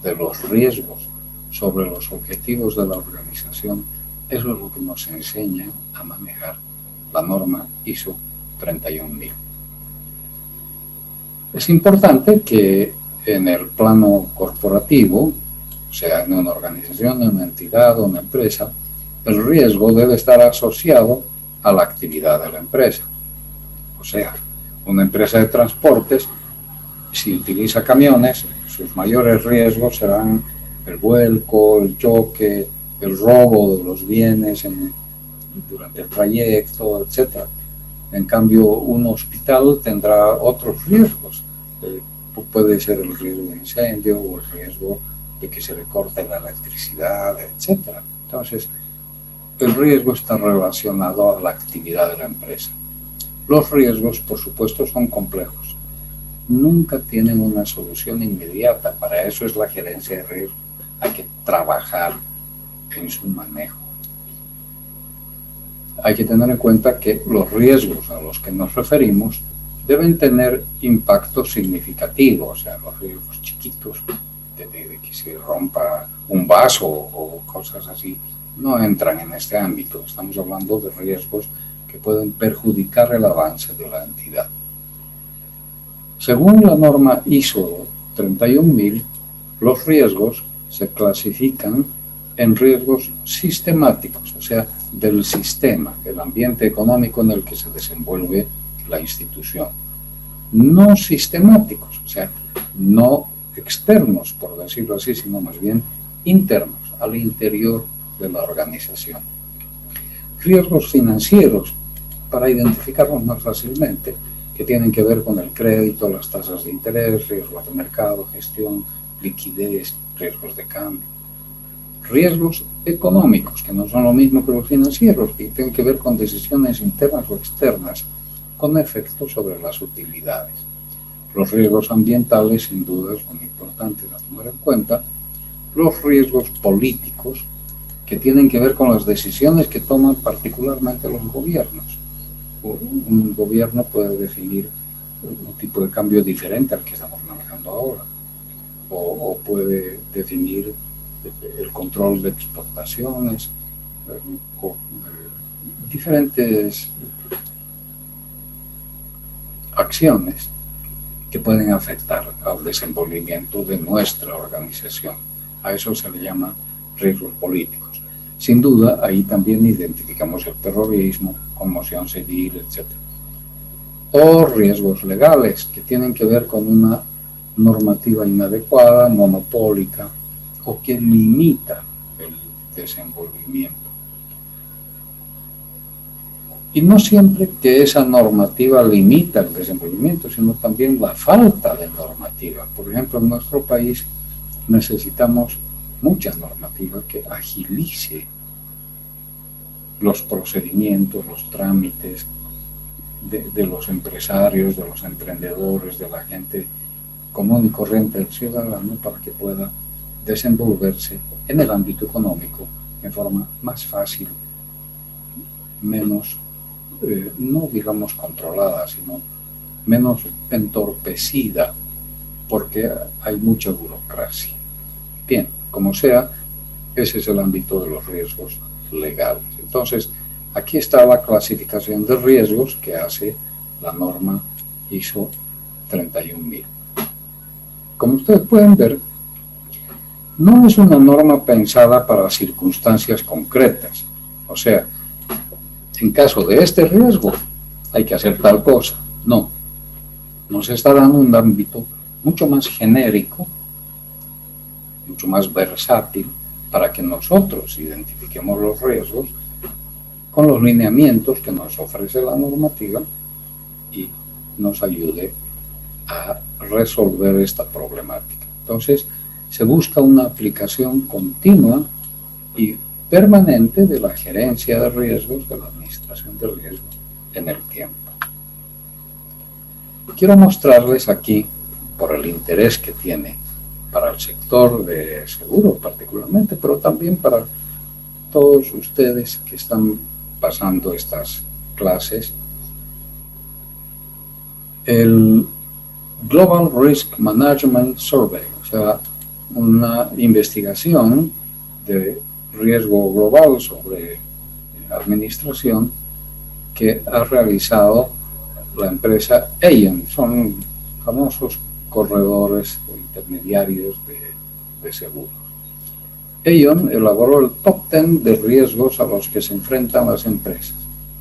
de los riesgos sobre los objetivos de la organización es lo que nos enseña a manejar la norma ISO 31000. Es importante que en el plano corporativo, o sea, en una organización, en una entidad o una empresa, el riesgo debe estar asociado a la actividad de la empresa. O sea, una empresa de transportes, si utiliza camiones, sus mayores riesgos serán el vuelco, el choque, el robo de los bienes durante el trayecto, etc. En cambio, un hospital tendrá otros riesgos. Puede ser el riesgo de incendio o el riesgo de que se le corte la electricidad, etc. Entonces, el riesgo está relacionado a la actividad de la empresa. Los riesgos, por supuesto, son complejos. Nunca tienen una solución inmediata. Para eso es la gerencia de riesgo. Hay que trabajar en su manejo. Hay que tener en cuenta que los riesgos a los que nos referimos deben tener impacto significativo, o sea, los riesgos chiquitos de que se rompa un vaso o cosas así, no entran en este ámbito. Estamos hablando de riesgos que pueden perjudicar el avance de la entidad. Según la norma ISO 31000, los riesgos se clasifican en riesgos sistemáticos, o sea, del sistema, del ambiente económico en el que se desenvuelve la institución. No sistemáticos, o sea, no externos, por decirlo así, sino más bien internos, al interior de la organización. Riesgos financieros, para identificarlos más fácilmente, que tienen que ver con el crédito, las tasas de interés, riesgos de mercado, gestión, liquidez, riesgos de cambio. Riesgos económicos, que no son lo mismo que los financieros, y tienen que ver con decisiones internas o externas, con efectos sobre las utilidades. Los riesgos ambientales, sin duda, es muy importante a tomar en cuenta. Los riesgos políticos, que tienen que ver con las decisiones que toman particularmente los gobiernos. Un gobierno puede definir un tipo de cambio diferente al que estamos manejando ahora, o puede definir el control de exportaciones, o diferentes acciones que pueden afectar al desenvolvimiento de nuestra organización. A eso se le llama riesgos políticos. Sin duda, ahí también identificamos el terrorismo, conmoción civil, etc. O riesgos legales, que tienen que ver con una normativa inadecuada, monopólica, o que limita el desenvolvimiento. Y no siempre que esa normativa limita el desenvolvimiento, sino también la falta de normativa. Por ejemplo, en nuestro país necesitamos mucha normativa que agilice los procedimientos, los trámites de los empresarios, de los emprendedores, de la gente común y corriente del ciudadano, para que pueda desenvolverse en el ámbito económico en forma más fácil, menos, no digamos controlada, sino menos entorpecida, porque hay mucha burocracia. Bien, como sea, ese es el ámbito de los riesgos legales. Entonces, aquí está la clasificación de riesgos que hace la norma ISO 31000. Como ustedes pueden ver, no es una norma pensada para circunstancias concretas. O sea, en caso de este riesgo, hay que hacer tal cosa. No, nos está dando un ámbito mucho más genérico, mucho más versátil, para que nosotros identifiquemos los riesgos con los lineamientos que nos ofrece la normativa y nos ayude a resolver esta problemática. Entonces, se busca una aplicación continua y permanente de la gerencia de riesgos, de la administración de riesgos en el tiempo. Quiero mostrarles aquí, por el interés que tiene para el sector de seguros particularmente, pero también para todos ustedes que están pasando estas clases, el Global Risk Management Survey, o sea, una investigación de riesgo global sobre administración que ha realizado la empresa Aon. Son famosos corredores o intermediarios de seguros. Aon elaboró el top 10 de riesgos a los que se enfrentan las empresas.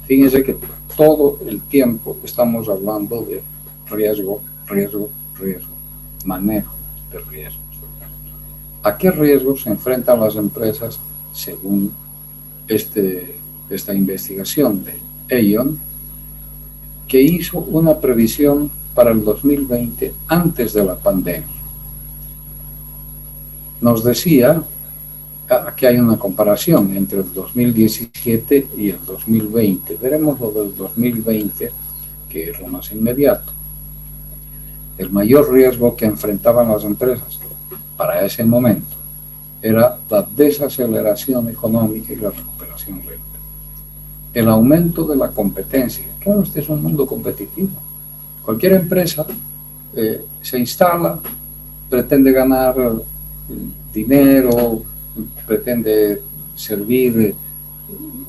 Fíjense que todo el tiempo estamos hablando de riesgo, manejo de riesgos. ¿A qué riesgos se enfrentan las empresas según esta investigación de Aon, que hizo una previsión para el 2020 antes de la pandemia? Nos decía, aquí hay una comparación entre el 2017 y el 2020. Veremos lo del 2020, que es lo más inmediato. El mayor riesgo que enfrentaban las empresas para ese momento era la desaceleración económica y la recuperación lenta. El aumento de la competencia. Claro, este es un mundo competitivo. Cualquier empresa se instala, pretende ganar dinero, pretende servir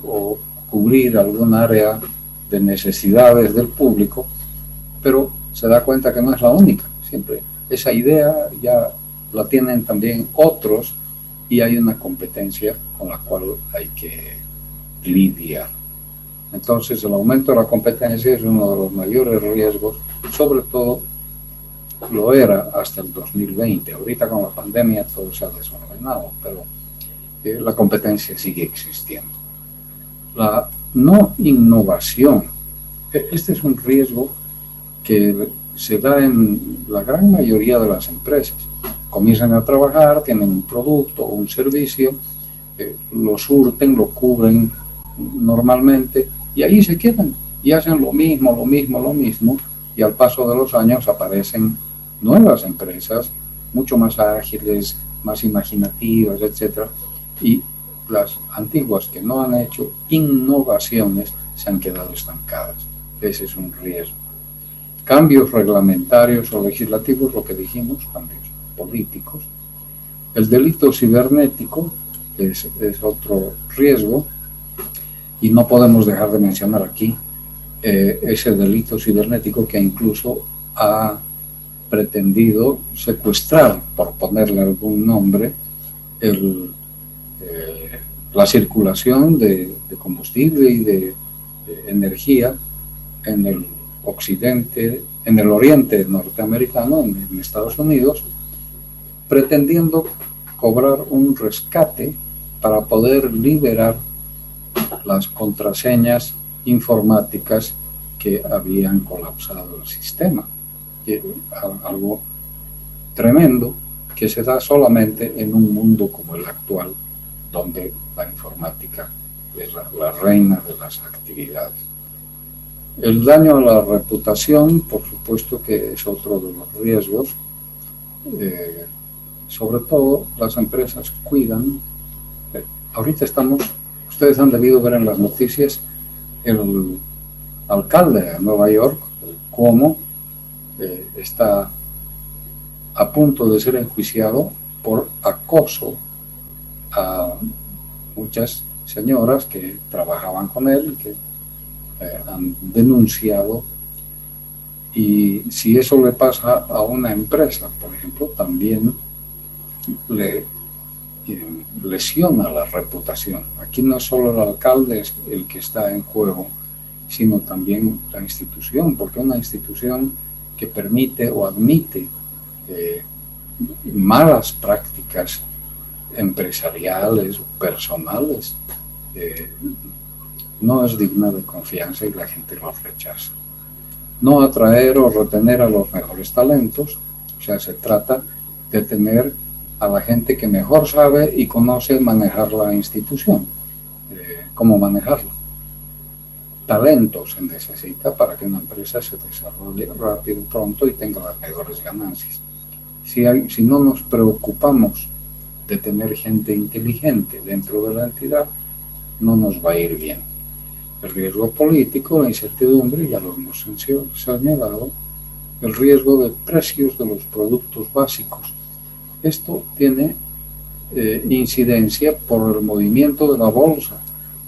o cubrir algún área de necesidades del público, pero se da cuenta que no es la única. Siempre esa idea ya la tienen también otros y hay una competencia con la cual hay que lidiar. Entonces, el aumento de la competencia es uno de los mayores riesgos, sobre todo lo era hasta el 2020. Ahorita con la pandemia todo se ha desordenado, pero la competencia sigue existiendo. La no innovación. Este es un riesgo que se da en la gran mayoría de las empresas. Comienzan a trabajar, tienen un producto o un servicio, lo surten, lo cubren normalmente y ahí se quedan y hacen lo mismo, y al paso de los años aparecen nuevas empresas mucho más ágiles, más imaginativas, etcétera, y las antiguas que no han hecho innovaciones se han quedado estancadas. Ese es un riesgo. Cambios reglamentarios o legislativos, lo que dijimos, cambios políticos. El delito cibernético es otro riesgo y no podemos dejar de mencionar aquí ese delito cibernético que incluso ha pretendido secuestrar, por ponerle algún nombre, la circulación de combustible y de energía en el occidente, en el oriente norteamericano, en Estados Unidos, pretendiendo cobrar un rescate para poder liberar las contraseñas informáticas que habían colapsado el sistema. Algo tremendo que se da solamente en un mundo como el actual, donde la informática es la reina de las actividades. El daño a la reputación, por supuesto que es otro de los riesgos. Sobre todo las empresas cuidan. Ahorita ustedes han debido ver en las noticias el alcalde de Nueva York cómo está a punto de ser enjuiciado por acoso a muchas señoras que trabajaban con él, que han denunciado. Y si eso le pasa a una empresa, por ejemplo, también le lesiona la reputación. Aquí no es solo el alcalde el que está en juego, sino también la institución, porque una institución que permite o admite malas prácticas empresariales o personales no es digna de confianza y la gente lo rechaza. No atraer o retener a los mejores talentos, o sea, se trata de tener a la gente que mejor sabe y conoce manejar la institución, cómo manejarla. Talento se necesita para que una empresa se desarrolle rápido, pronto y tenga las mejores ganancias. Si no nos preocupamos de tener gente inteligente dentro de la entidad, no nos va a ir bien. El riesgo político, la incertidumbre, ya lo hemos señalado, el riesgo de precios de los productos básicos. Esto tiene incidencia por el movimiento de la bolsa.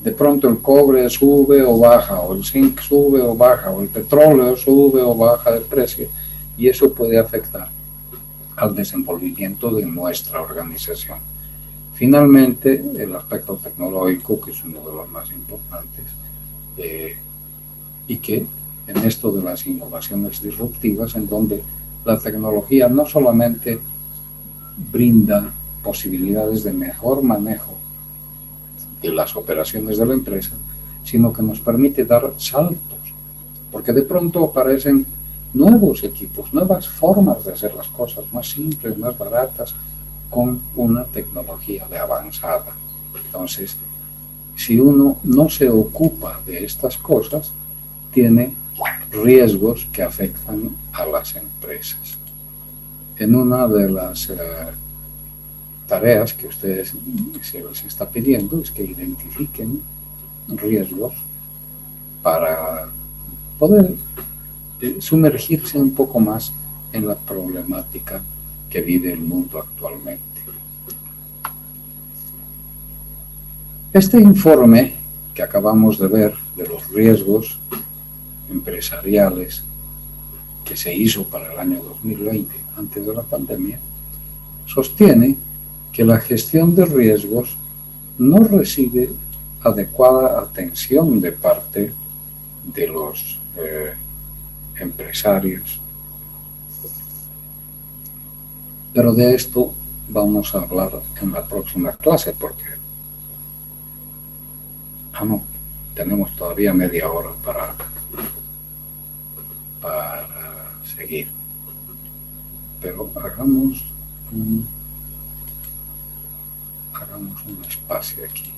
De pronto el cobre sube o baja, o el zinc sube o baja, o el petróleo sube o baja de precio, y eso puede afectar al desenvolvimiento de nuestra organización. Finalmente, el aspecto tecnológico, que es uno de los más importantes, y que en esto de las innovaciones disruptivas, en donde la tecnología no solamente brinda posibilidades de mejor manejo de las operaciones de la empresa, sino que nos permite dar saltos, porque de pronto aparecen nuevos equipos, nuevas formas de hacer las cosas más simples, más baratas, con una tecnología de avanzada. Entonces, si uno no se ocupa de estas cosas, tiene riesgos que afectan a las empresas. En una de las tareas que ustedes se les está pidiendo es que identifiquen riesgos para poder sumergirse un poco más en la problemática que vive el mundo actualmente. Este informe que acabamos de ver de los riesgos empresariales que se hizo para el año 2020, antes de la pandemia, sostiene que la gestión de riesgos no recibe adecuada atención de parte de los empresarios. Pero de esto vamos a hablar en la próxima clase, porque tenemos todavía media hora para seguir. Pero hagamos un espacio aquí.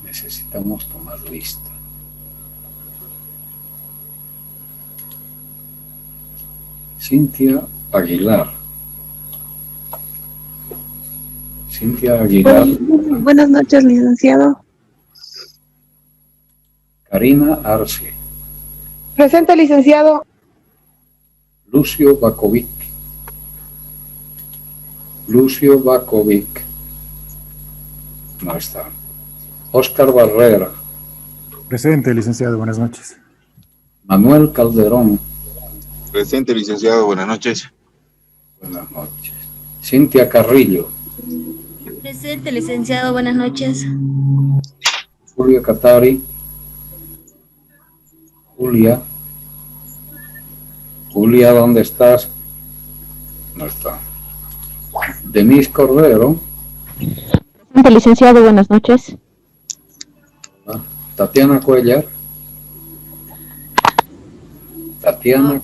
Necesitamos tomar lista. Cintia Aguilar. Buenas noches, licenciado. Karina Arce. Presente, licenciado. Lucio Bakovic. No está. Óscar Barrera. Presente, licenciado. Buenas noches. Manuel Calderón. Presente, licenciado. Buenas noches. Buenas noches. Cintia Carrillo. Presente, licenciado. Buenas noches. Julio Catari. Julia, ¿dónde estás? No está. Denise Cordero. Presente, licenciado. Buenas noches. Tatiana Cuellar. Tatiana.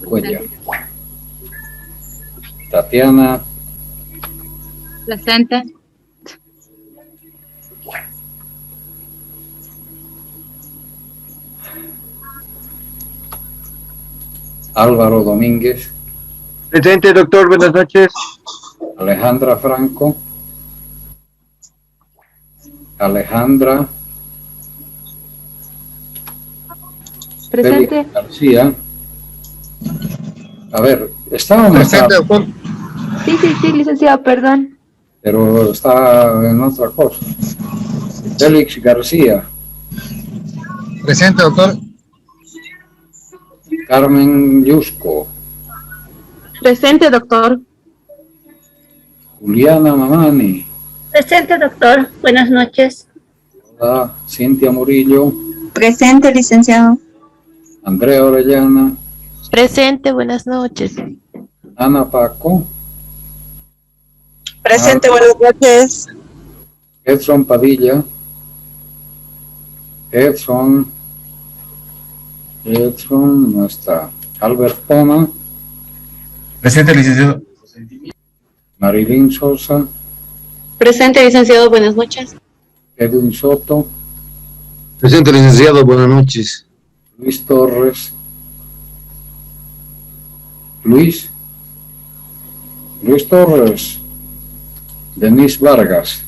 Presente. Álvaro Domínguez, Presente, doctor, buenas noches. Alejandra Franco, Alejandra Presente. Félix García. A ver, ¿está o no está? Presente, doctor. Sí, licenciado, perdón. Pero está en otra cosa. Félix García, Presente, doctor. Carmen Yusco, Presente, doctor. Juliana Mamani, Presente, doctor. Buenas noches. hola, Cintia Murillo, Presente, licenciado. Andrea Orellana, Presente, buenas noches. Ana Paco, Presente, buenas noches. Edson Padilla, Edson no está, Albert Poma, Presente, licenciado. Marilyn Sosa, Presente, licenciado, buenas noches. Edwin Soto, Presente, licenciado, buenas noches. Luis Torres, Luis Torres, Denise Vargas,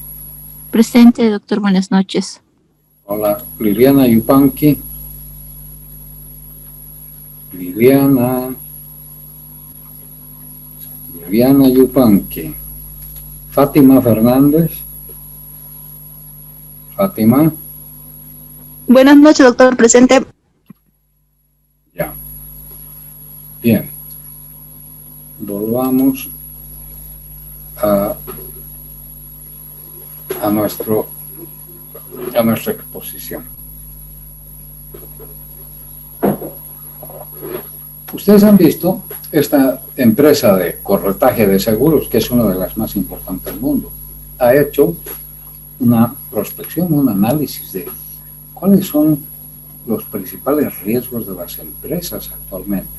Presente, doctor, buenas noches. hola, Liliana Yupanqui, Liliana Yupanqui, Fátima Fernández, Fátima, Buenas noches, doctor. Presente. ya, bien, volvamos a nuestra exposición. Ustedes han visto esta empresa de corretaje de seguros, que es una de las más importantes del mundo, ha hecho una prospección, un análisis de cuáles son los principales riesgos de las empresas actualmente.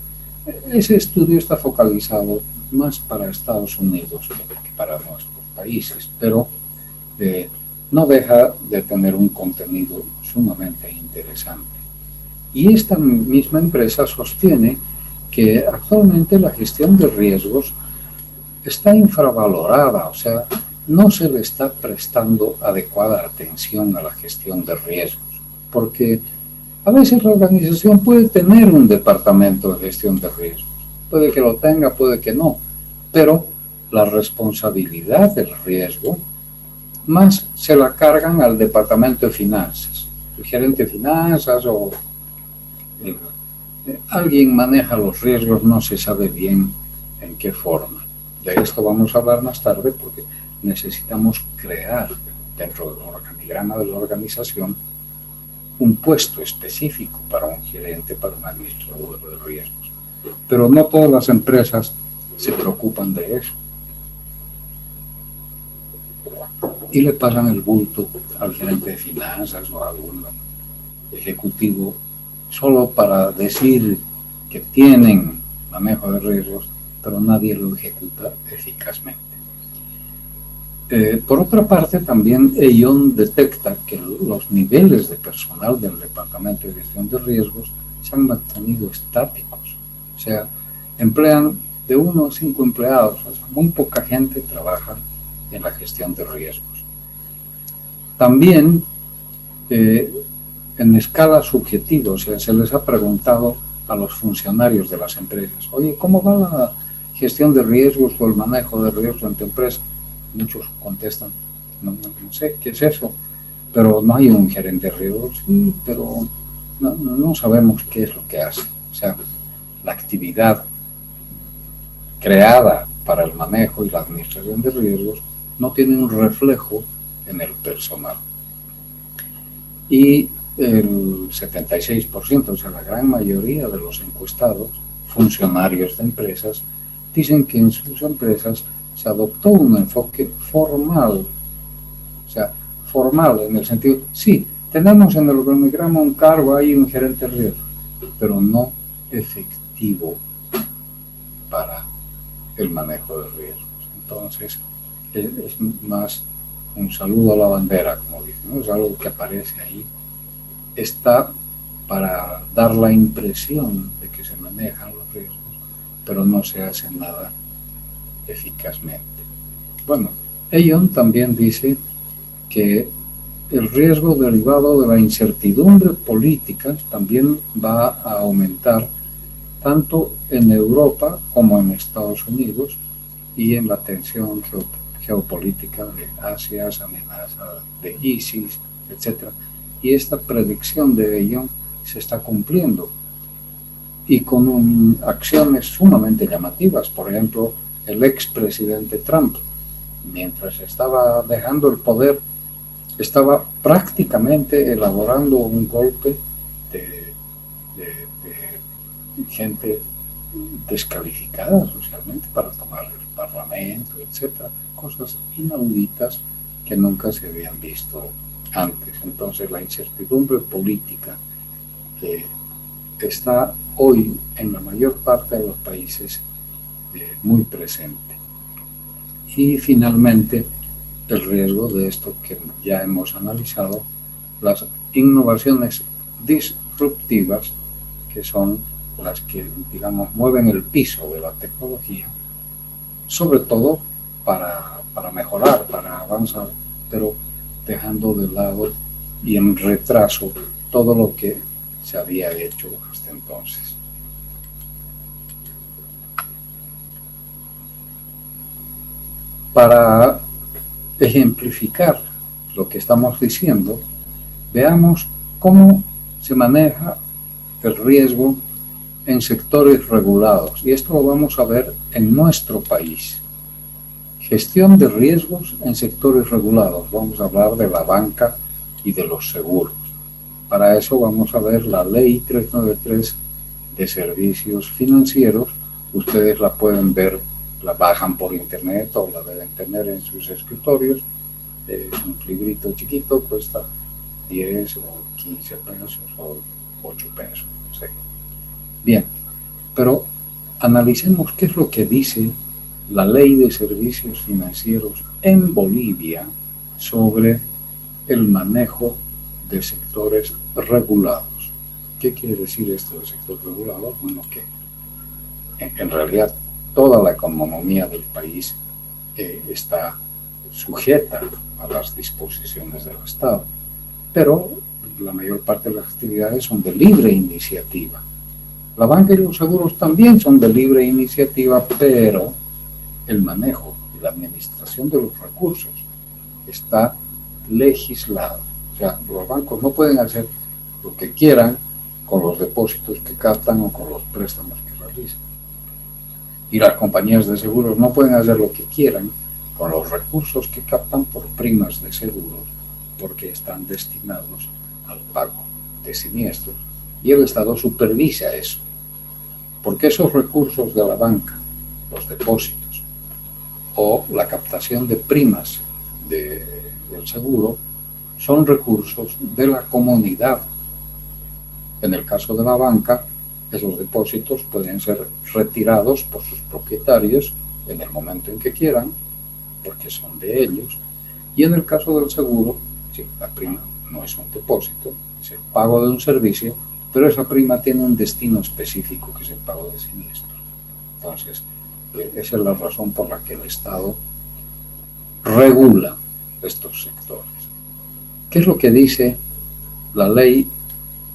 Ese estudio está focalizado más para Estados Unidos que para nuestros países, pero no deja de tener un contenido sumamente interesante. Y esta misma empresa sostiene que actualmente la gestión de riesgos está infravalorada, o sea, no se le está prestando adecuada atención a la gestión de riesgos, porque a veces la organización puede tener un departamento de gestión de riesgos, puede que lo tenga, puede que no, pero la responsabilidad del riesgo más se la cargan al departamento de finanzas, el gerente de finanzas o alguien maneja los riesgos, no se sabe bien en qué forma. De esto vamos a hablar más tarde porque necesitamos crear dentro del organigrama de la organización un puesto específico para un gerente, para un administrador de riesgos. Pero no todas las empresas se preocupan de eso. Y le pasan el bulto al gerente de finanzas o a algún ejecutivo solo para decir que tienen manejo de riesgos, pero nadie lo ejecuta eficazmente. Por otra parte, también EION detecta que los niveles de personal del Departamento de Gestión de Riesgos se han mantenido estáticos. O sea, emplean de 1 a 5 empleados, o sea, muy poca gente trabaja en la gestión de riesgos. También, en escala subjetiva, o sea, se les ha preguntado a los funcionarios de las empresas, oye, ¿cómo va la gestión de riesgos o el manejo de riesgos en tu empresa? Muchos contestan, no sé qué es eso, pero no hay un gerente de riesgos, sí, pero no sabemos qué es lo que hace. O sea, la actividad creada para el manejo y la administración de riesgos no tiene un reflejo en el personal. Y el 76%, o sea, la gran mayoría de los encuestados, funcionarios de empresas, dicen que en sus empresas se adoptó un enfoque formal, o sea, formal en el sentido, sí, tenemos en el organigrama un cargo, hay un gerente de riesgo, pero no efectivo para el manejo de riesgos. Entonces, es más un saludo a la bandera, como dicen, ¿no? Es algo que aparece ahí. Está para dar la impresión de que se manejan los riesgos, pero no se hace nada eficazmente. Bueno, Aon también dice que el riesgo derivado de la incertidumbre política también va a aumentar tanto en Europa como en Estados Unidos y en la tensión geopolítica de Asia, amenaza de ISIS, etc. Y esta predicción de Aon se está cumpliendo y con acciones sumamente llamativas. Por ejemplo, el expresidente Trump, mientras estaba dejando el poder, estaba prácticamente elaborando un golpe de gente descalificada socialmente para tomar el parlamento, etcétera, cosas inauditas que nunca se habían visto antes. Entonces la incertidumbre política que está hoy en la mayor parte de los países muy presente. Y finalmente el riesgo de esto que ya hemos analizado, las innovaciones disruptivas, que son las que, digamos, mueven el piso de la tecnología, sobre todo para mejorar, para avanzar, pero dejando de lado y en retraso todo lo que se había hecho hasta entonces. Para ejemplificar lo que estamos diciendo, veamos cómo se maneja el riesgo en sectores regulados. Y esto lo vamos a ver en nuestro país. Gestión de riesgos en sectores regulados. Vamos a hablar de la banca y de los seguros. Para eso vamos a ver la Ley 393 de Servicios Financieros. Ustedes la pueden ver, la bajan por internet o la deben tener en sus escritorios. Es un librito chiquito, cuesta 10 o 15 pesos o 8 pesos. No sé. Bien, pero analicemos qué es lo que dice la Ley de Servicios Financieros en Bolivia sobre el manejo de sectores regulados. ¿Qué quiere decir esto de sector regulado? Bueno, que en realidad toda la economía del país está sujeta a las disposiciones del Estado, pero la mayor parte de las actividades son de libre iniciativa. La banca y los seguros también son de libre iniciativa, pero el manejo y la administración de los recursos está legislado. O sea, los bancos no pueden hacer lo que quieran con los depósitos que captan o con los préstamos que realizan. Y las compañías de seguros no pueden hacer lo que quieran con los recursos que captan por primas de seguros, porque están destinados al pago de siniestros. Y el Estado supervisa eso. Porque esos recursos de la banca, los depósitos o la captación de primas del seguro, son recursos de la comunidad. En el caso de la banca, esos depósitos pueden ser retirados por sus propietarios en el momento en que quieran, porque son de ellos. Y en el caso del seguro, sí, la prima no es un depósito, es el pago de un servicio, pero esa prima tiene un destino específico, que es el pago de siniestros. Entonces, esa es la razón por la que el Estado regula estos sectores. ¿Qué es lo que dice la Ley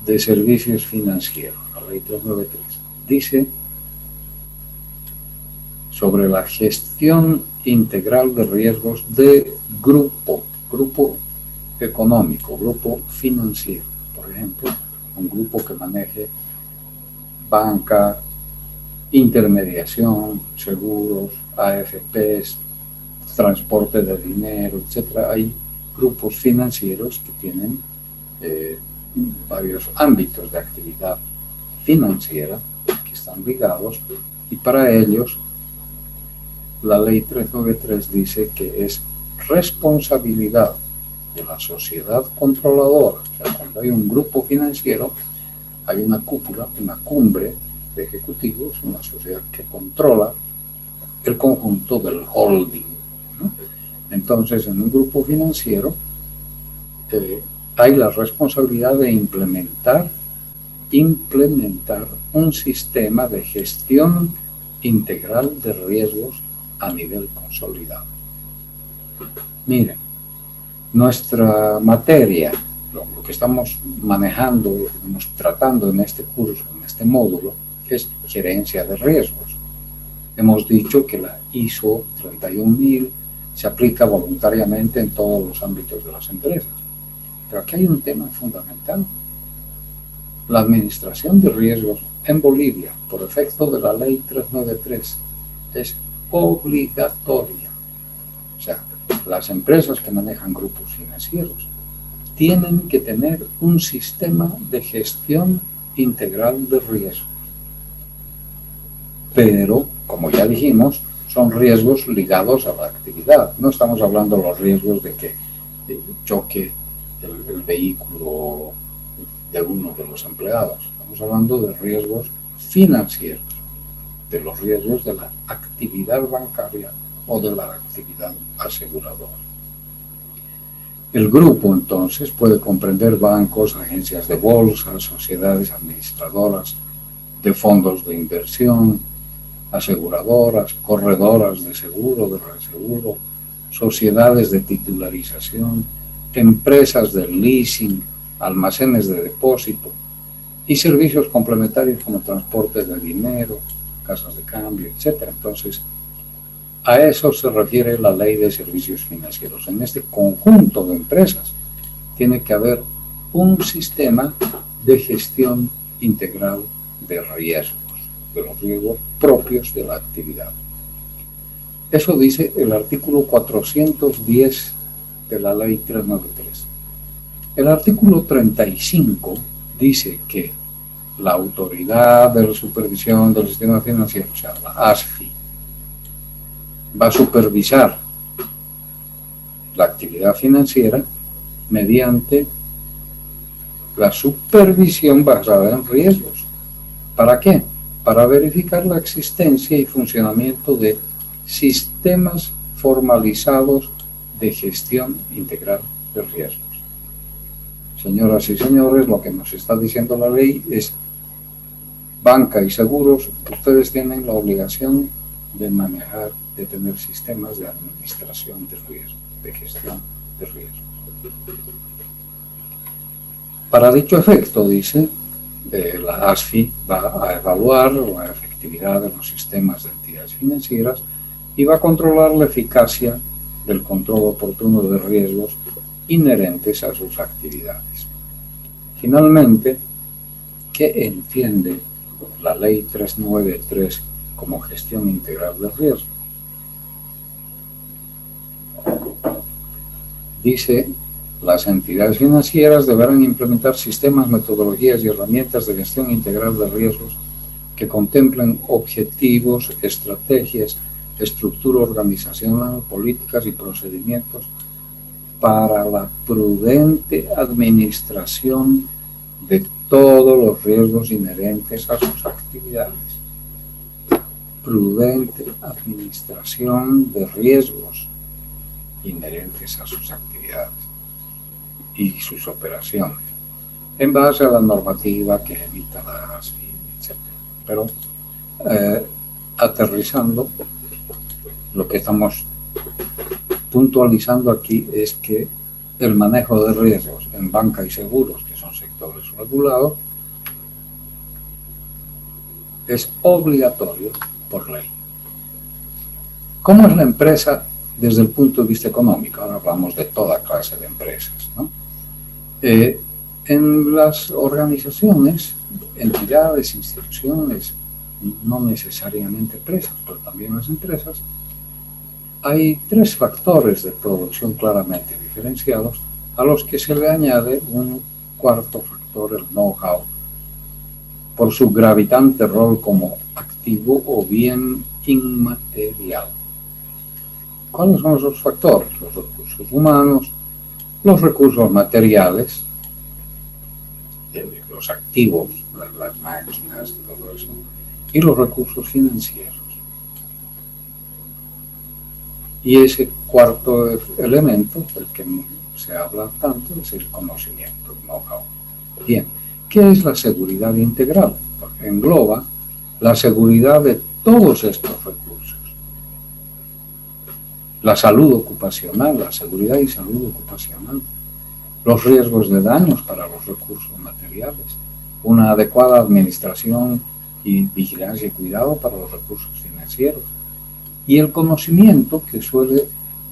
de Servicios Financieros, la Ley 393? Dice sobre la gestión integral de riesgos de grupo económico, grupo financiero. Por ejemplo, un grupo que maneje banca, intermediación, seguros, AFPs, transporte de dinero, etc. Hay grupos financieros que tienen varios ámbitos de actividad financiera que están ligados, y para ellos la Ley 393 dice que es responsabilidad de la sociedad controladora. O sea, cuando hay un grupo financiero, hay una cúpula, una cumbre de ejecutivos, una sociedad que controla el conjunto del holding, ¿no? Entonces, en un grupo financiero hay la responsabilidad de implementar implementar un sistema de gestión integral de riesgos a nivel consolidado. Miren, nuestra materia, lo que estamos manejando, lo que estamos tratando en este curso, en este módulo, es gerencia de riesgos. Hemos dicho que la ISO 31000 se aplica voluntariamente en todos los ámbitos de las empresas. Pero aquí hay un tema fundamental. La administración de riesgos en Bolivia, por efecto de la ley 393, es obligatoria. O sea, las empresas que manejan grupos financieros tienen que tener un sistema de gestión integral de riesgos. Pero, como ya dijimos, son riesgos ligados a la actividad. No estamos hablando de los riesgos de que choque el vehículo de uno de los empleados. Estamos hablando de riesgos financieros, de los riesgos de la actividad bancaria o de la actividad aseguradora. El grupo, entonces, puede comprender bancos, agencias de bolsa, sociedades administradoras de fondos de inversión, aseguradoras, corredoras de seguro, de reaseguro, sociedades de titularización, empresas de leasing, almacenes de depósito y servicios complementarios como transporte de dinero, casas de cambio, etc. Entonces, a eso se refiere la ley de servicios financieros. En este conjunto de empresas tiene que haber un sistema de gestión integral de riesgos, de los riesgos propios de la actividad. Eso dice el artículo 410 de la ley 393. El artículo 35 dice que la autoridad de supervisión del sistema financiero, o sea, la ASFI, va a supervisar la actividad financiera mediante la supervisión basada en riesgos. ¿Para qué? Para verificar la existencia y funcionamiento de sistemas formalizados de gestión integral de riesgos. Señoras y señores, lo que nos está diciendo la ley es: banca y seguros, ustedes tienen la obligación de manejar, de tener sistemas de administración de riesgos, de gestión de riesgos. Para dicho efecto, dice, la ASFI va a evaluar la efectividad de los sistemas de entidades financieras y va a controlar la eficacia del control oportuno de riesgos inherentes a sus actividades. Finalmente, ¿qué entiende la Ley 393 como gestión integral de riesgo? Dice: las entidades financieras deberán implementar sistemas, metodologías y herramientas de gestión integral de riesgos que contemplen objetivos, estrategias, estructura organizacional, políticas y procedimientos para la prudente administración de todos los riesgos inherentes a sus actividades. Prudente administración de riesgos inherentes a sus actividades y sus operaciones, en base a la normativa que emita la ASFI, etc. Pero aterrizando, lo que estamos puntualizando aquí es que el manejo de riesgos en banca y seguros, que son sectores regulados, es obligatorio por ley. ¿Cómo es la empresa desde el punto de vista económico? Ahora hablamos de toda clase de empresas, ¿no? En las organizaciones, entidades, instituciones, no necesariamente empresas, pero también las empresas, hay tres factores de producción claramente diferenciados, a los que se le añade un cuarto factor, el know-how, por su gravitante rol como activo o bien inmaterial. ¿Cuáles son esos factores? Los recursos humanos, los recursos materiales, los activos, las máquinas, todo eso, y los recursos financieros. Y ese cuarto elemento, del que se habla tanto, es el conocimiento, el know-how. Bien, ¿Qué es la seguridad integral? Porque engloba la seguridad de todos estos recursos. La salud ocupacional, la seguridad y salud ocupacional, los riesgos de daños para los recursos materiales, una adecuada administración y vigilancia y cuidado para los recursos financieros, y el conocimiento, que suele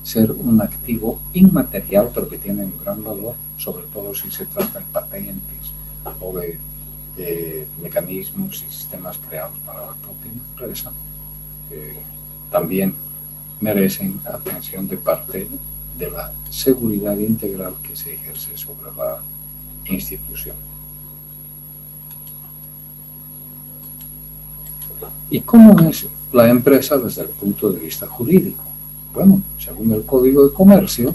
ser un activo inmaterial, pero que tiene un gran valor, sobre todo si se trata de patentes o de mecanismos y sistemas creados para la propia empresa, también merecen atención de parte de la seguridad integral que se ejerce sobre la institución. ¿Y cómo es la empresa desde el punto de vista jurídico? Bueno, según el Código de Comercio,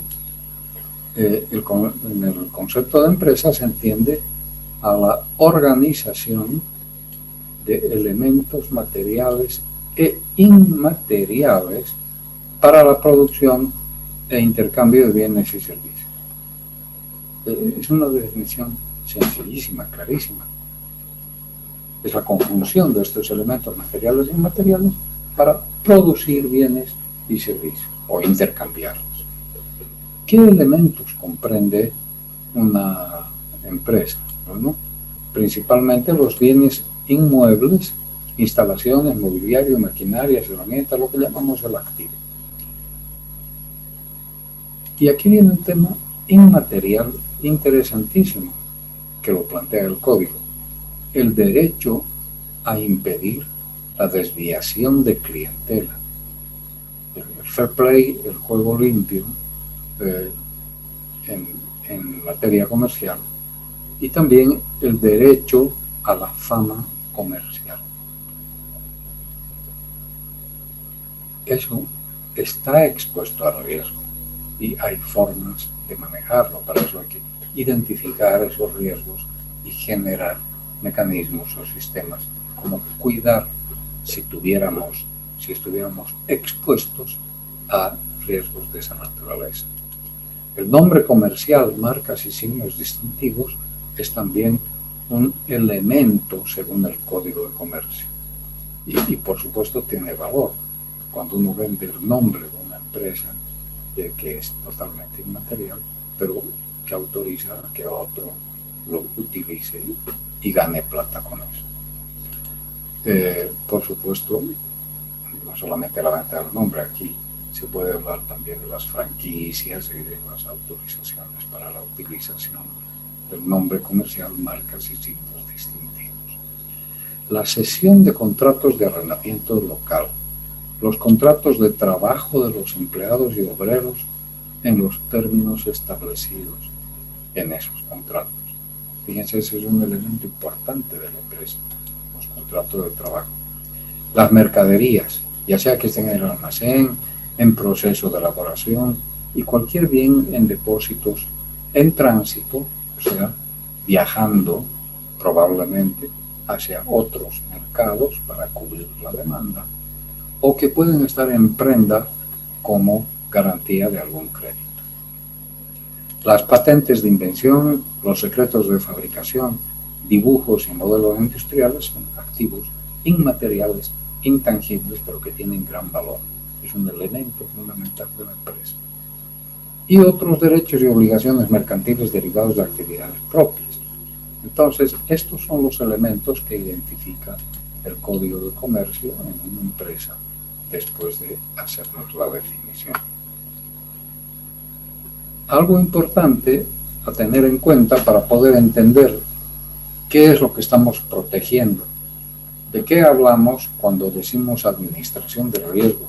en el concepto de empresa se entiende a la organización de elementos materiales e inmateriales para la producción e intercambio de bienes y servicios. Es una definición sencillísima, clarísima. Es la conjunción de estos elementos materiales e inmateriales para producir bienes y servicios o intercambiarlos. ¿Qué elementos comprende una empresa? Bueno, principalmente los bienes inmuebles, instalaciones, mobiliario, maquinarias, herramientas, lo que llamamos el activo. Y aquí viene un tema inmaterial interesantísimo que lo plantea el Código: el derecho a impedir la desviación de clientela, el fair play, el juego limpio en materia comercial, y también el derecho a la fama comercial. Eso está expuesto a riesgo y hay formas de manejarlo. Para eso hay que identificar esos riesgos y generar mecanismos o sistemas como cuidar si estuviéramos expuestos a riesgos de esa naturaleza. El nombre comercial, marcas y signos distintivos es también un elemento según el Código de Comercio y por supuesto tiene valor. Cuando uno vende el nombre de una empresa que es totalmente inmaterial, pero que autoriza a que otro lo utilice y gane plata con eso. Por supuesto, no solamente la venta del nombre, aquí se puede hablar también de las franquicias y de las autorizaciones para la utilización del nombre comercial, marcas y signos distintivos. La cesión de contratos de arrendamiento local, los contratos de trabajo de los empleados y obreros en los términos establecidos en esos contratos. Fíjense, ese es un elemento importante de la empresa, los contratos de trabajo. Las mercaderías, ya sea que estén en el almacén, en proceso de elaboración, y cualquier bien en depósitos en tránsito, o sea, viajando probablemente hacia otros mercados para cubrir la demanda, o que pueden estar en prenda como garantía de algún crédito. Las patentes de invención, los secretos de fabricación, dibujos y modelos industriales son activos inmateriales, intangibles, pero que tienen gran valor. Es un elemento fundamental de la empresa. Y otros derechos y obligaciones mercantiles derivados de actividades propias. Entonces, estos son los elementos que identifica el Código de Comercio en una empresa después de hacernos la definición. Algo importante a tener en cuenta para poder entender qué es lo que estamos protegiendo. ¿De qué hablamos cuando decimos administración de riesgos?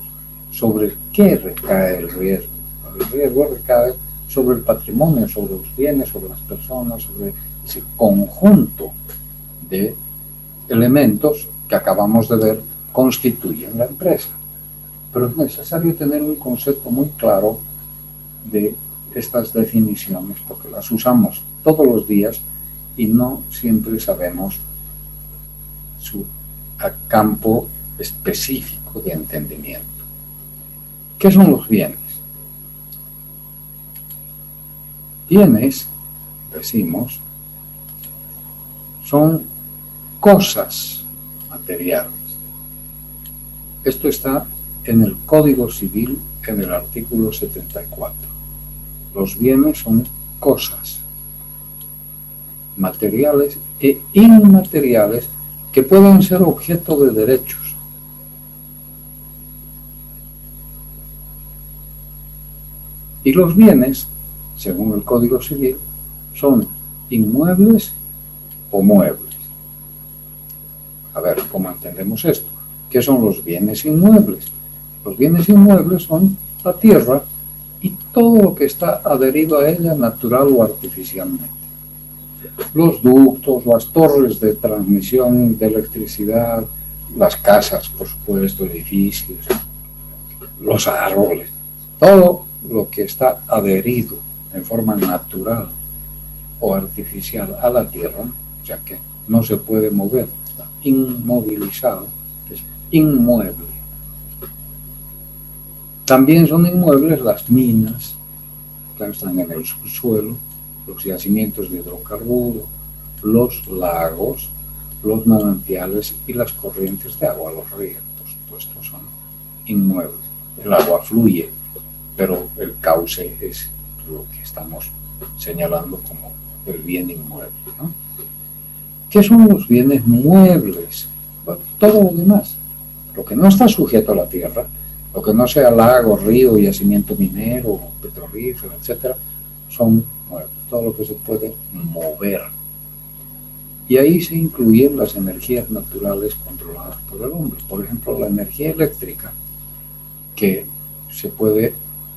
¿Sobre qué recae el riesgo? El riesgo recae sobre el patrimonio, sobre los bienes, sobre las personas, sobre ese conjunto de elementos que acabamos de ver constituyen la empresa. Pero es necesario tener un concepto muy claro de estas definiciones porque las usamos todos los días y no siempre sabemos su campo específico de entendimiento. ¿Qué son los bienes? Bienes, decimos, son cosas materiales. Esto está en el Código Civil, en el artículo 74. Los bienes son cosas materiales e inmateriales que pueden ser objeto de derechos. Y los bienes, según el Código Civil, son inmuebles o muebles. A ver, ¿cómo entendemos esto? ¿Qué son los bienes inmuebles? Los bienes inmuebles son la tierra y todo lo que está adherido a ella natural o artificialmente. Los ductos, las torres de transmisión de electricidad, las casas, por supuesto, edificios, los árboles, todo lo que está adherido en forma natural o artificial a la tierra, ya que no se puede mover, está inmovilizado, es inmueble. También son inmuebles las minas, que están en el subsuelo, los yacimientos de hidrocarburos, los lagos, los manantiales y las corrientes de agua, los ríos, por supuesto, son inmuebles. El agua fluye, pero el cauce es lo que estamos señalando como el bien inmueble, ¿no? ¿Qué son los bienes muebles? Bueno, todo lo demás, lo que no está sujeto a la tierra, lo que no sea lago, río, yacimiento minero, petrolífero, etcétera, son muebles, todo lo que se puede mover. Y ahí se incluyen las energías naturales controladas por el hombre. Por ejemplo, la energía eléctrica, que se puede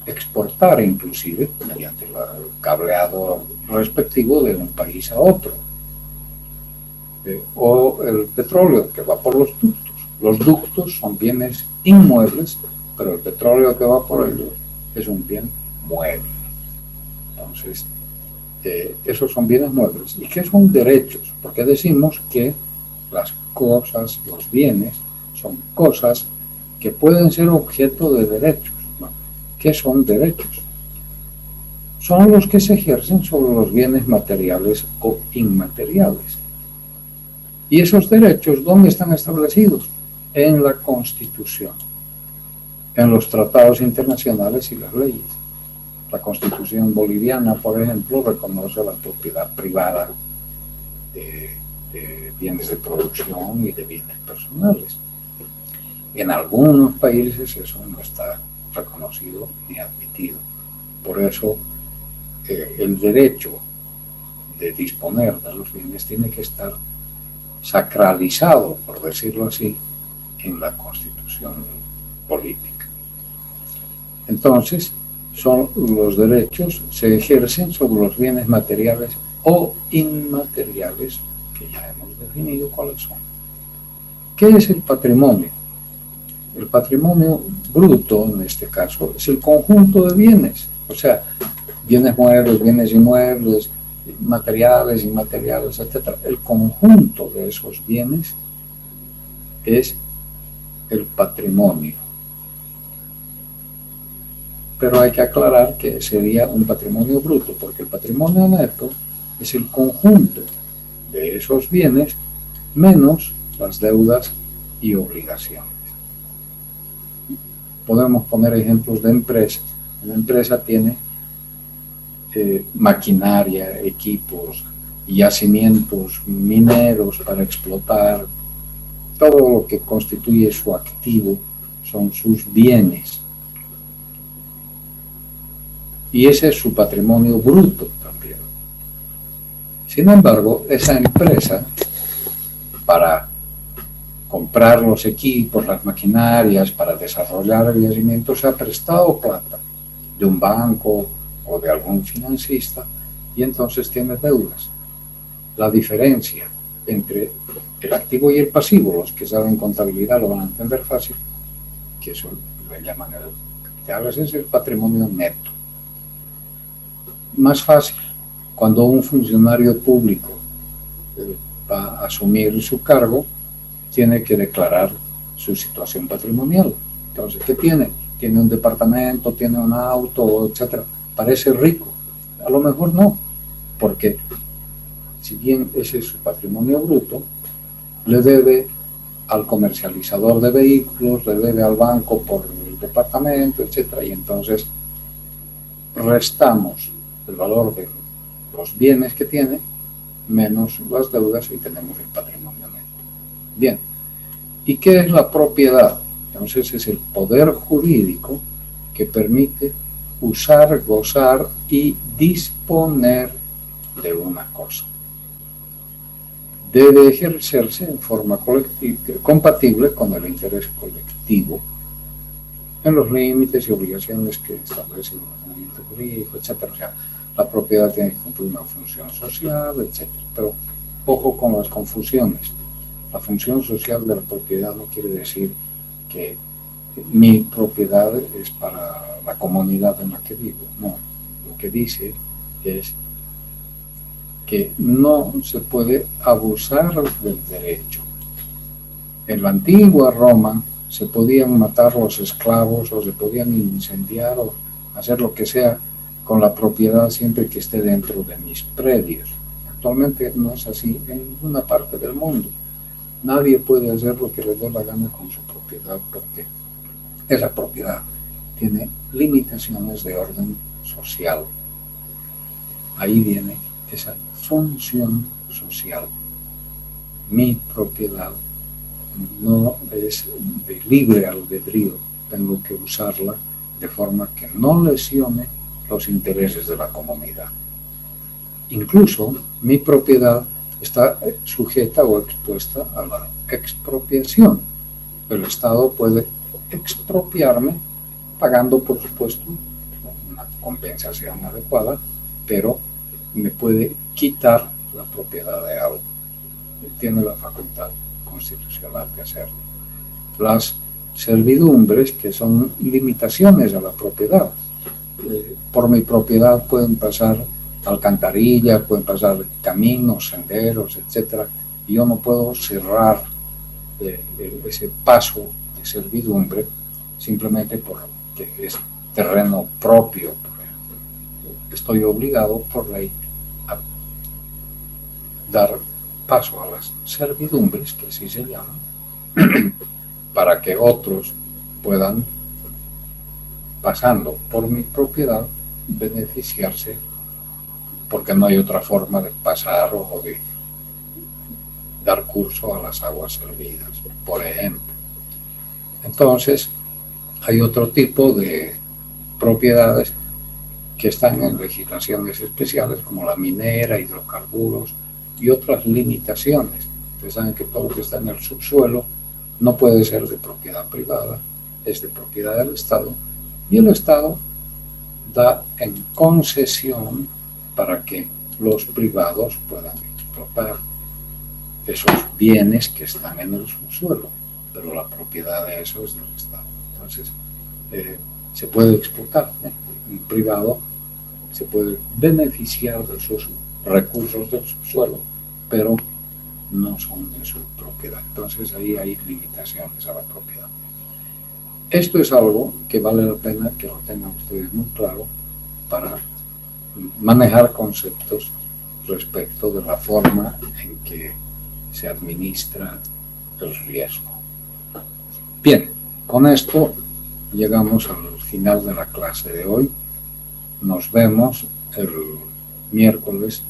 exportar inclusive mediante el cableado respectivo de un país a otro. O el petróleo que va por los ductos. Los ductos son bienes inmuebles, pero el petróleo que va por ellos es un bien mueble. Entonces, esos son bienes muebles. ¿Y qué son derechos? Porque decimos que las cosas, los bienes, son cosas que pueden ser objeto de derechos. Bueno, ¿qué son derechos? Son los que se ejercen sobre los bienes materiales o inmateriales. ¿Y esos derechos dónde están establecidos? En la Constitución, en los tratados internacionales y las leyes. La Constitución boliviana, por ejemplo, reconoce la propiedad privada de bienes de producción y de bienes personales. En algunos países eso no está reconocido ni admitido. Por eso el derecho de disponer de los bienes tiene que estar sacralizado, por decirlo así, en la Constitución política. Entonces, son los derechos se ejercen sobre los bienes materiales o inmateriales, que ya hemos definido cuáles son. ¿Qué es el patrimonio? El patrimonio bruto, en este caso, es el conjunto de bienes, o sea, bienes muebles, bienes inmuebles, materiales, inmateriales, etc. El conjunto de esos bienes es el patrimonio. Pero hay que aclarar que sería un patrimonio bruto, porque el patrimonio neto es el conjunto de esos bienes menos las deudas y obligaciones. Podemos poner ejemplos de empresas. Una empresa tiene maquinaria, equipos, yacimientos mineros para explotar. Todo lo que constituye su activo son sus bienes. Y ese es su patrimonio bruto también. Sin embargo, esa empresa, para comprar los equipos, las maquinarias, para desarrollar el yacimiento, se ha prestado plata de un banco o de algún financista y entonces tiene deudas. La diferencia entre el activo y el pasivo, los que saben contabilidad lo van a entender fácil, que eso le llaman el capital, ese es el patrimonio neto. Más fácil, cuando un funcionario público va a asumir su cargo, tiene que declarar su situación patrimonial. Entonces, ¿qué tiene? Tiene un departamento, tiene un auto, etcétera. Parece rico. A lo mejor no, porque si bien ese es su patrimonio bruto, le debe al comercializador de vehículos, le debe al banco por el departamento, etcétera, y entonces restamos el valor de los bienes que tiene menos las deudas y tenemos el patrimonio neto. Bien, ¿y qué es la propiedad? Entonces es el poder jurídico que permite usar, gozar y disponer de una cosa. Debe ejercerse en forma compatible con el interés colectivo, en los límites y obligaciones que establece el ordenamiento jurídico, etc. O sea, la propiedad tiene que cumplir una función social, etc. Pero ojo con las confusiones. La función social de la propiedad no quiere decir que mi propiedad es para la comunidad en la que vivo. No, lo que dice es que no se puede abusar del derecho. En la antigua Roma se podían matar los esclavos o se podían incendiar o hacer lo que sea con la propiedad siempre que esté dentro de mis predios. Actualmente no es así en ninguna parte del mundo. Nadie puede hacer lo que le dé la gana con su propiedad porque esa propiedad tiene limitaciones de orden social. Ahí viene esa función social. Mi propiedad no es de libre albedrío, tengo que usarla de forma que no lesione los intereses de la comunidad. Incluso mi propiedad está sujeta o expuesta a la expropiación. El Estado puede expropiarme pagando, por supuesto, una compensación adecuada, pero me puede quitar la propiedad de algo. Tiene la facultad constitucional de hacerlo. Las servidumbres, que son limitaciones a la propiedad. Por mi propiedad pueden pasar alcantarillas, pueden pasar caminos, senderos, etcétera, y yo no puedo cerrar ese paso de servidumbre simplemente porque es terreno propio. Estoy obligado por ley a dar paso a las servidumbres, que así se llaman, para que otros puedan, pasando por mi propiedad, beneficiarse, porque no hay otra forma de pasar o de dar curso a las aguas servidas, por ejemplo. Entonces, hay otro tipo de propiedades que están en legislaciones especiales, como la minera, hidrocarburos y otras limitaciones. Ustedes saben que todo lo que está en el subsuelo no puede ser de propiedad privada, es de propiedad del Estado, y el Estado da en concesión para que los privados puedan explotar esos bienes que están en el subsuelo, pero la propiedad de eso es del Estado. Entonces, se puede explotar, un privado se puede beneficiar de sus recursos del subsuelo, pero no son de su propiedad. Entonces ahí hay limitaciones a la propiedad. Esto es algo que vale la pena que lo tengan ustedes muy claro para manejar conceptos respecto de la forma en que se administra el riesgo. Bien, con esto llegamos al final de la clase de hoy. Nos vemos el miércoles